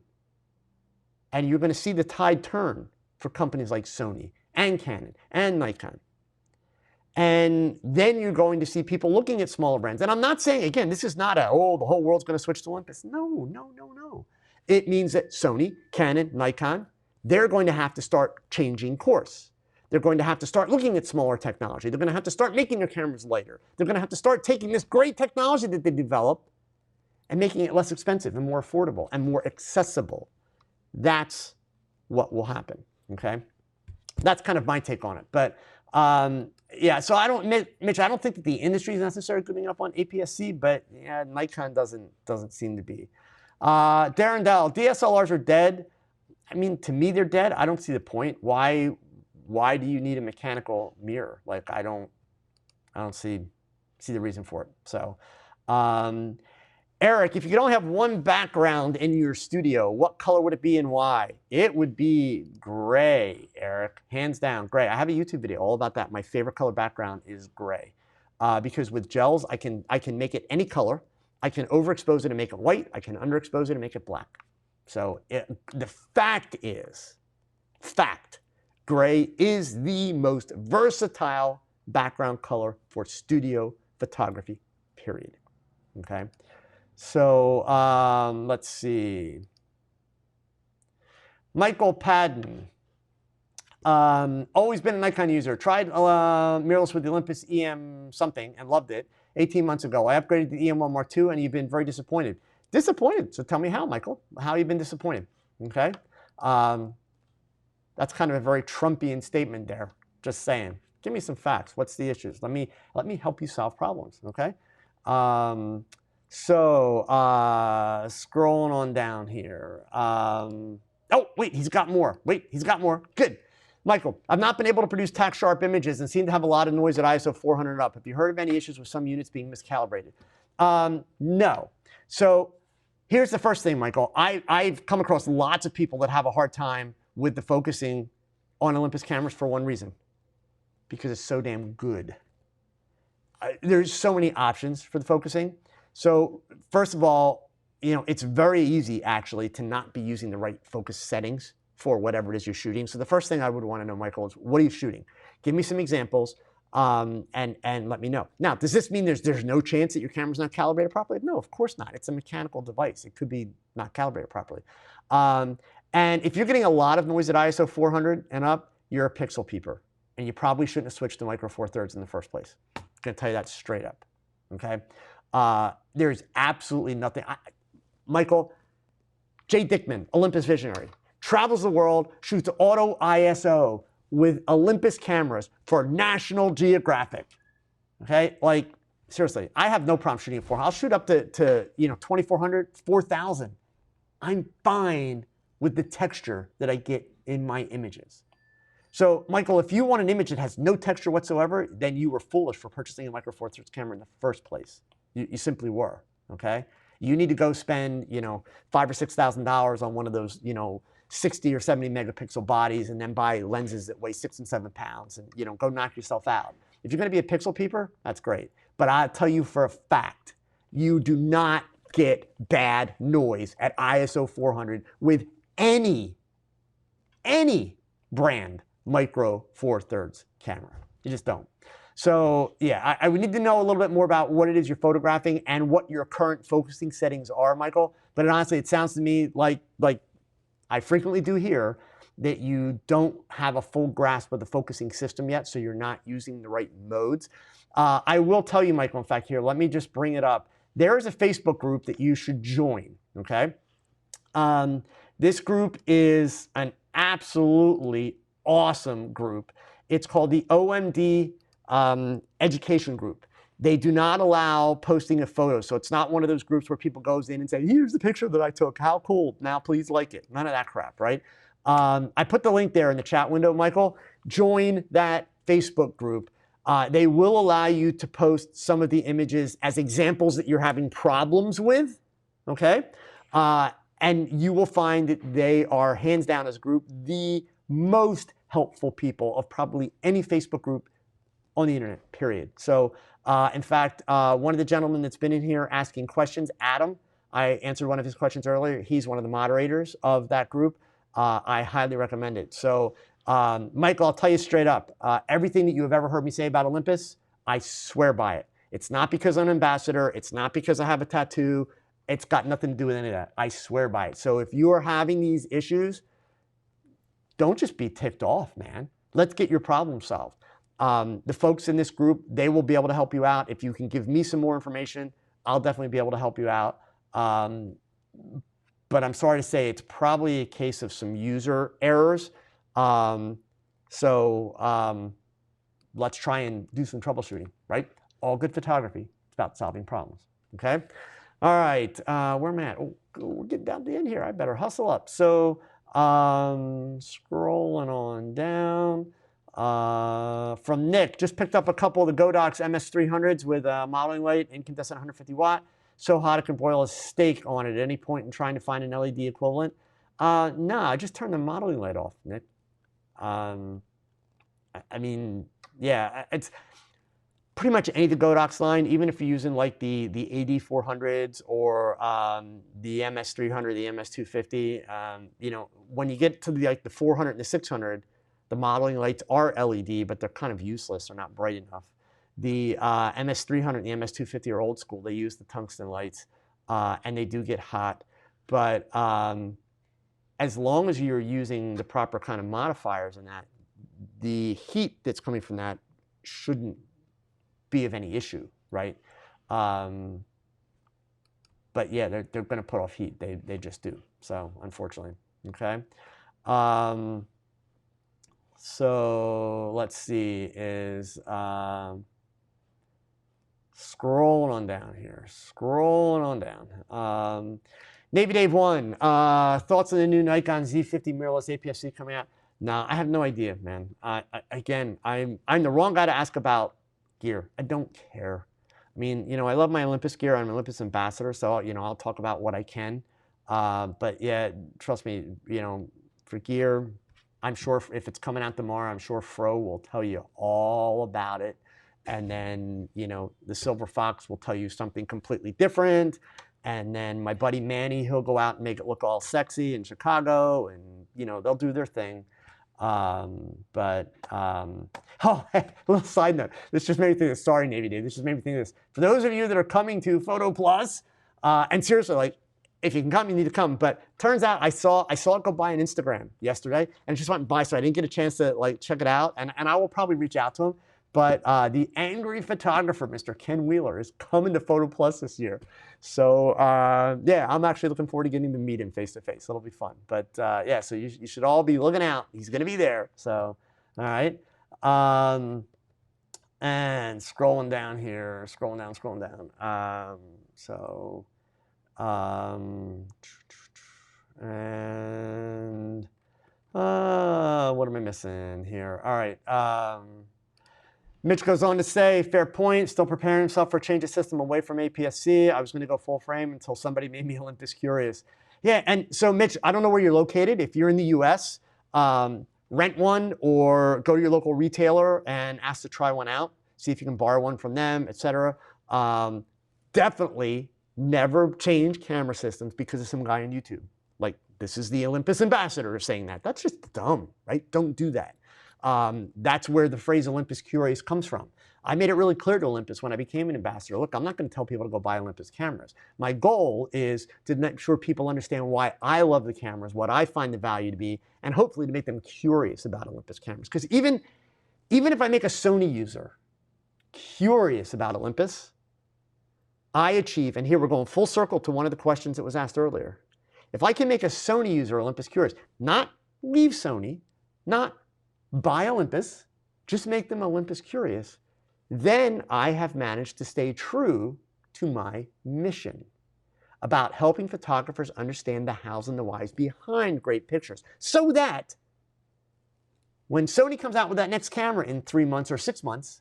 And you're going to see the tide turn for companies like Sony and Canon and Nikon. And then you're going to see people looking at smaller brands. And I'm not saying, again, this is not the whole world's going to switch to Olympus. No. It means that Sony, Canon, Nikon, they're going to have to start changing course. They're going to have to start looking at smaller technology. They're going to have to start making their cameras lighter. They're going to have to start taking this great technology that they developed and making it less expensive and more affordable and more accessible. That's what will happen, okay? That's kind of my take on it. But yeah, so Mitch, I don't think that the industry is necessarily good enough on APS-C, but yeah, Nikon doesn't seem to be. Darren Dell, DSLRs are dead. I mean, to me, they're dead. I don't see the point. Why do you need a mechanical mirror? Like, I don't see the reason for it. So, Eric, if you could only have one background in your studio, what color would it be and why? It would be gray, Eric, hands down, gray. I have a YouTube video all about that. My favorite color background is gray, because with gels, I can make it any color. I can overexpose it and make it white. I can underexpose it and make it black. So the fact is, gray is the most versatile background color for studio photography, period. Okay. So let's see. Michael Padden. Always been a Nikon user. Tried mirrorless with the Olympus EM something and loved it 18 months ago. I upgraded to the EM1 Mark II and you've been very disappointed. Disappointed? So tell me how, Michael. How you been disappointed? Okay. That's kind of a very Trumpian statement there. Just saying. Give me some facts. What's the issues? Let me help you solve problems. Okay. So scrolling on down here. Oh, wait, he's got more. Wait, he's got more. Good. Michael, I've not been able to produce tack sharp images and seem to have a lot of noise at ISO 400 up. Have you heard of any issues with some units being miscalibrated? No. So here's the first thing, Michael. I've come across lots of people that have a hard time with the focusing on Olympus cameras for one reason, because it's so damn good. There's so many options for the focusing. So first of all, it's very easy actually to not be using the right focus settings for whatever it is you're shooting. So the first thing I would want to know, Michael, is what are you shooting? Give me some examples and let me know. Now, does this mean there's no chance that your camera's not calibrated properly? No, of course not. It's a mechanical device. It could be not calibrated properly. And if you're getting a lot of noise at ISO 400 and up, you're a pixel peeper. And you probably shouldn't have switched to Micro Four Thirds in the first place. I'm going to tell you that straight up. Okay? There's absolutely nothing. Michael, Jay Dickman, Olympus Visionary, travels the world, shoots auto ISO with Olympus cameras for National Geographic. Okay? Like, seriously, I have no problem shooting at 400. I'll shoot up to 2400, 4000. I'm fine with the texture that I get in my images. So, Michael, if you want an image that has no texture whatsoever, then you were foolish for purchasing a Micro Four Thirds camera in the first place. You simply were, okay? You need to go spend, $5,000 or $6,000 on one of those, 60 or 70 megapixel bodies and then buy lenses that weigh 6 and 7 pounds and, go knock yourself out. If you're going to be a pixel peeper, that's great. But I'll tell you for a fact, you do not get bad noise at ISO 400 with any brand Micro Four Thirds camera. You just don't. So yeah, I would need to know a little bit more about what it is you're photographing and what your current focusing settings are, Michael. But honestly, it sounds to me like I frequently do here, that you don't have a full grasp of the focusing system yet, so you're not using the right modes. I will tell you, Michael, in fact, here, let me just bring it up. There is a Facebook group that you should join, okay? This group is an absolutely awesome group. It's called the OMD Education Group. They do not allow posting of photos. So it's not one of those groups where people goes in and say, here's the picture that I took. How cool. Now please like it. None of that crap, right? I put the link there in the chat window, Michael. Join that Facebook group. They will allow you to post some of the images as examples that you're having problems with, okay? And you will find that they are, hands down as a group, the most helpful people of probably any Facebook group on the internet, period. So in fact, one of the gentlemen that's been in here asking questions, Adam, I answered one of his questions earlier. He's one of the moderators of that group. I highly recommend it. So Michael, I'll tell you straight up, everything that you have ever heard me say about Olympus, I swear by it. It's not because I'm an ambassador. It's not because I have a tattoo. It's got nothing to do with any of that. I swear by it. So if you are having these issues, don't just be ticked off, man. Let's get your problem solved. The folks in this group, they will be able to help you out. If you can give me some more information, I'll definitely be able to help you out. But I'm sorry to say it's probably a case of some user errors. Let's try and do some troubleshooting, right? All good photography, it's about solving problems, okay? All right, where am I at? Oh, we're getting down to the end here. I better hustle up. So scrolling on down. From Nick, just picked up a couple of the Godox MS300s with modeling light, incandescent 150 watt. So hot it can broil a steak on it at any point in trying to find an LED equivalent. No, I just turned the modeling light off, Nick. I mean, yeah, it's pretty much any of the Godox line, even if you're using like the AD400s or the MS300, the MS250, when you get to the 400 and the 600, the modeling lights are LED, but they're kind of useless. They're not bright enough. The MS300 and the MS250 are old school. They use the tungsten lights, and they do get hot. But as long as you're using the proper kind of modifiers in that, the heat that's coming from that shouldn't be of any issue, right? But yeah, they're going to put off heat. They just do. So unfortunately, okay. So let's see, Scrolling on down here. Scrolling on down. Navy Dave 1. Thoughts on the new Nikon Z50 mirrorless APS-C coming out? No, I have no idea, man. Again, I'm the wrong guy to ask about gear. I don't care. I mean, you know, I love my Olympus gear. I'm an Olympus ambassador, so, you know, I'll talk about what I can. But yeah, trust me, you know, for gear, I'm sure if it's coming out tomorrow, I'm sure Fro will tell you all about it. And then, you know, the Silver Fox will tell you something completely different. And then my buddy Manny, he'll go out and make it look all sexy in Chicago, and, you know, they'll do their thing. Oh, hey, little side note. This just made me think of this. Sorry, Navy Dave. This just made me think of this. For those of you that are coming to Photo Plus, and seriously, like, if you can come, you need to come. But turns out I saw it go by on Instagram yesterday, and it just went by, so I didn't get a chance to like check it out. And I will probably reach out to him. But the angry photographer, Mr. Ken Wheeler, is coming to Photo Plus this year. So yeah, I'm actually looking forward to getting to meet him face to face. It'll be fun. But yeah, so you should all be looking out. He's going to be there. So all right. And scrolling down here, scrolling down. And what am I missing here? All right. Mitch goes on to say, fair point, still preparing himself for a change of system away from APS-C. I was going to go full frame until somebody made me Olympus curious. Yeah, and so Mitch, I don't know where you're located. If you're in the US, rent one or go to your local retailer and ask to try one out. See if you can borrow one from them, etc. Definitely never change camera systems because of some guy on YouTube. Like, this is the Olympus ambassador saying that. That's just dumb, right? Don't do that. That's where the phrase Olympus Curious comes from. I made it really clear to Olympus when I became an ambassador. Look, I'm not going to tell people to go buy Olympus cameras. My goal is to make sure people understand why I love the cameras, what I find the value to be, and hopefully to make them curious about Olympus cameras. Because even if I make a Sony user curious about Olympus, I achieve, and here we're going full circle to one of the questions that was asked earlier. If I can make a Sony user Olympus curious, not leave Sony, not buy Olympus, just make them Olympus curious, then I have managed to stay true to my mission about helping photographers understand the hows and the whys behind great pictures, so that when Sony comes out with that next camera in 3 months or 6 months,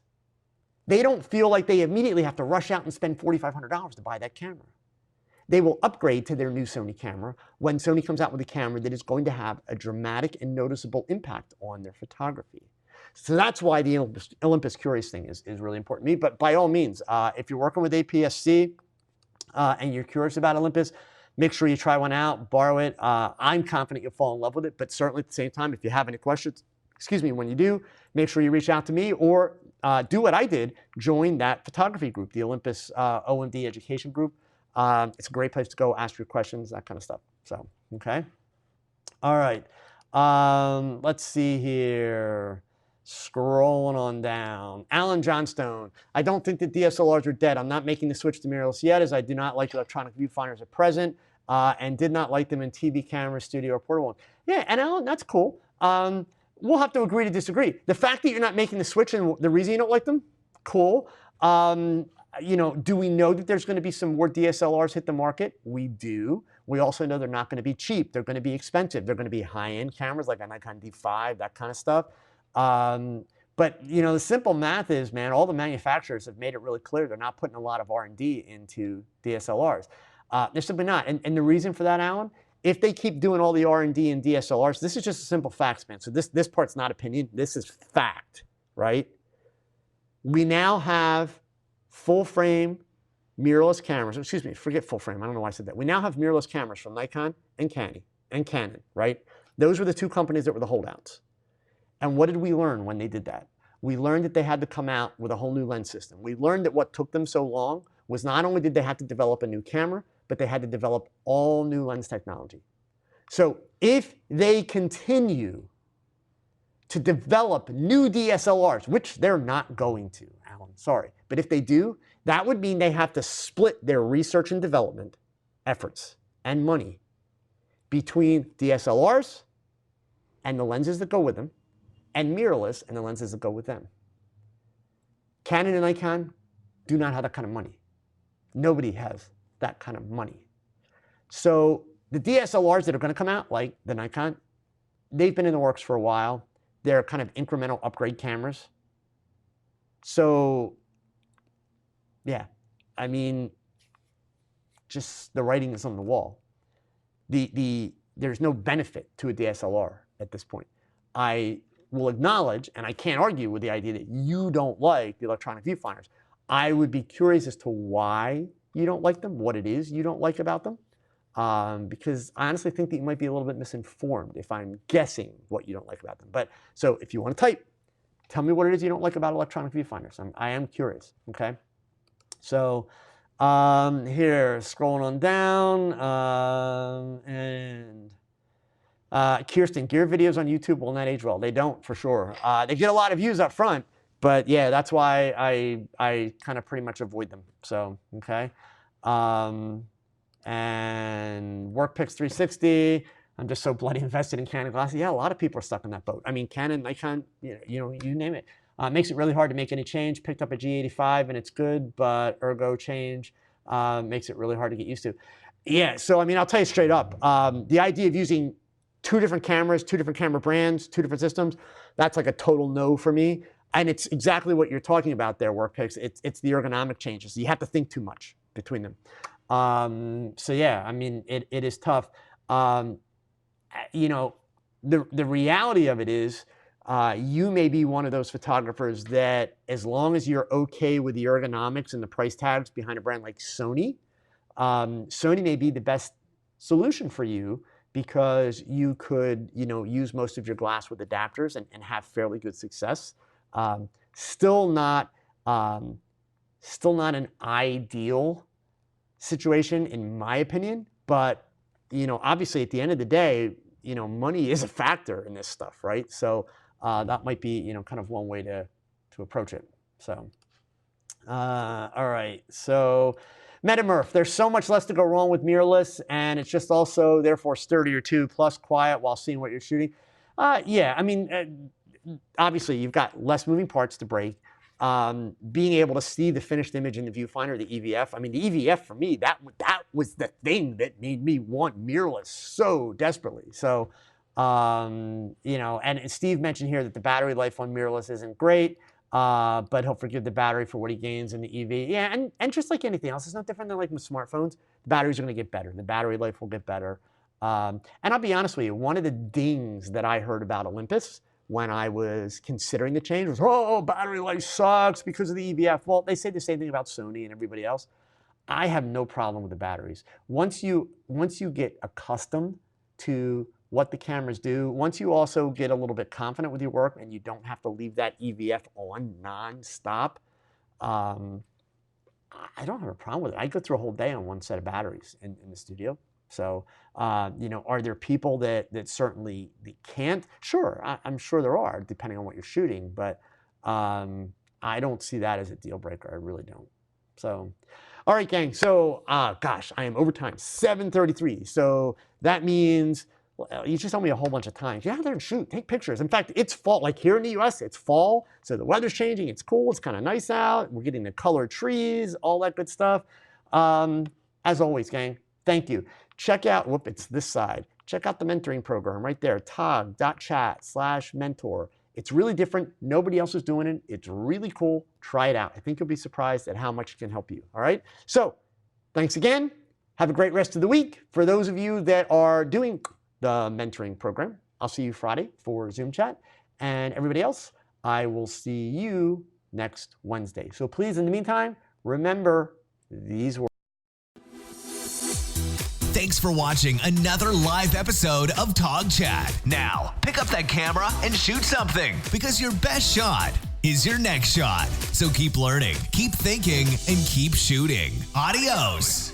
they don't feel like they immediately have to rush out and spend $4,500 to buy that camera. They will upgrade to their new Sony camera when Sony comes out with a camera that is going to have a dramatic and noticeable impact on their photography. So that's why the Olympus Curious thing is really important to me. But by all means, if you're working with APS-C and you're curious about Olympus, make sure you try one out, borrow it. I'm confident you'll fall in love with it, but certainly at the same time, if you have any questions, when you do, make sure you reach out to me or do what I did, join that photography group, the Olympus OMD education group. It's a great place to go, ask your questions, that kind of stuff. So, okay. All right. Let's see here. Scrolling on down. Alan Johnstone. I don't think that DSLRs are dead. I'm not making the switch to mirrorless yet, as I do not like electronic viewfinders at present, and did not like them in TV cameras, studio, or portable. Yeah, and Alan, that's cool. We'll have to agree to disagree. The fact that you're not making the switch and the reason you don't like them, cool. You know, do we know that there's going to be some more DSLRs hit the market? We do. We also know they're not going to be cheap. They're going to be expensive. They're going to be high-end cameras like a Nikon D5, that kind of stuff. But, you know, the simple math is, man, all the manufacturers have made it really clear they're not putting a lot of R&D into DSLRs. They're simply not. And the reason for that, Alan, if they keep doing all the R&D in DSLRs, this is just a simple facts, man. So this part's not opinion. This is fact, right? We now have full-frame mirrorless cameras. Excuse me, forget full-frame. I don't know why I said that. We now have mirrorless cameras from Nikon and Canon, right? Those were the two companies that were the holdouts. And what did we learn when they did that? We learned that they had to come out with a whole new lens system. We learned that what took them so long was not only did they have to develop a new camera, but they had to develop all new lens technology. So if they continue to develop new DSLRs, which they're not going to, Alan, sorry, but if they do, that would mean they have to split their research and development efforts and money between DSLRs and the lenses that go with them, and mirrorless and the lenses that go with them. Canon and Nikon do not have that kind of money. Nobody has that kind of money. So the DSLRs that are going to come out, like the Nikon, they've been in the works for a while. They're kind of incremental upgrade cameras. So, yeah, I mean, just the writing is on the wall. There's no benefit to a DSLR at this point. I will acknowledge, and I can't argue with the idea that you don't like the electronic viewfinders. I would be curious as to why you don't like them, what it is you don't like about them, because I honestly think that you might be a little bit misinformed if I'm guessing what you don't like about them. But so if you want to type, tell me what it is you don't like about electronic viewfinders. I am curious, okay? So here, scrolling on down, and Kirsten, gear videos on YouTube will not age well. They don't, for sure. They get a lot of views up front, but yeah, that's why I kind of pretty much avoid them. So, okay. And WorkPix 360, I'm just so bloody invested in Canon glasses. Yeah, a lot of people are stuck in that boat. I mean, Canon, Nikon, you name it. Makes it really hard to make any change. Picked up a G85 and it's good, but ergo change makes it really hard to get used to. Yeah, so I mean, I'll tell you straight up, the idea of using two different cameras, two different camera brands, two different systems, that's like a total no for me. And it's exactly what you're talking about there, WorkPix. It's the ergonomic changes. You have to think too much between them. So yeah, I mean, it is tough. The reality of it is, you may be one of those photographers that, as long as you're okay with the ergonomics and the price tags behind a brand like Sony, Sony may be the best solution for you, because you could, use most of your glass with adapters and have fairly good success. Still not an ideal situation in my opinion, but obviously at the end of the day, money is a factor in this stuff, right? So that might be kind of one way to approach it. So all right, so Metamurph, there's so much less to go wrong with mirrorless, and it's just also therefore sturdier too, plus quiet while seeing what you're shooting. Yeah, I mean, obviously you've got less moving parts to break. Being able to see the finished image in the viewfinder, the EVF. I mean, the EVF for me, that was the thing that made me want mirrorless so desperately. So, and Steve mentioned here that the battery life on mirrorless isn't great, but he'll forgive the battery for what he gains in the EV. Yeah, and just like anything else, it's no different than like with smartphones. The batteries are going to get better. The battery life will get better. And I'll be honest with you, one of the dings that I heard about Olympus when I was considering the change was, oh, battery life sucks because of the EVF. Well, they say the same thing about Sony and everybody else. I have no problem with the batteries. Once you get accustomed to what the cameras do, once you also get a little bit confident with your work and you don't have to leave that EVF on nonstop, I don't have a problem with it. I go through a whole day on one set of batteries in the studio. So, are there people that certainly can't? Sure, I'm sure there are, depending on what you're shooting, but I don't see that as a deal breaker. I really don't. So, all right, gang. So, gosh, I am over time, 7:33. So that means you just told me a whole bunch of times. Get out there and shoot, take pictures. In fact, it's fall. Like here in the US, it's fall. So the weather's changing. It's cool. It's kind of nice out. We're getting the colored trees, all that good stuff. As always, gang, thank you. Check out, it's this side. Check out the mentoring program right there, tog.chat/mentor. It's really different. Nobody else is doing it. It's really cool. Try it out. I think you'll be surprised at how much it can help you. All right? So thanks again. Have a great rest of the week. For those of you that are doing the mentoring program, I'll see you Friday for Zoom chat. And everybody else, I will see you next Wednesday. So please, in the meantime, remember these words. Thanks for watching another live episode of TogChat. Now, pick up that camera and shoot something, because your best shot is your next shot. So keep learning, keep thinking, and keep shooting. Adios.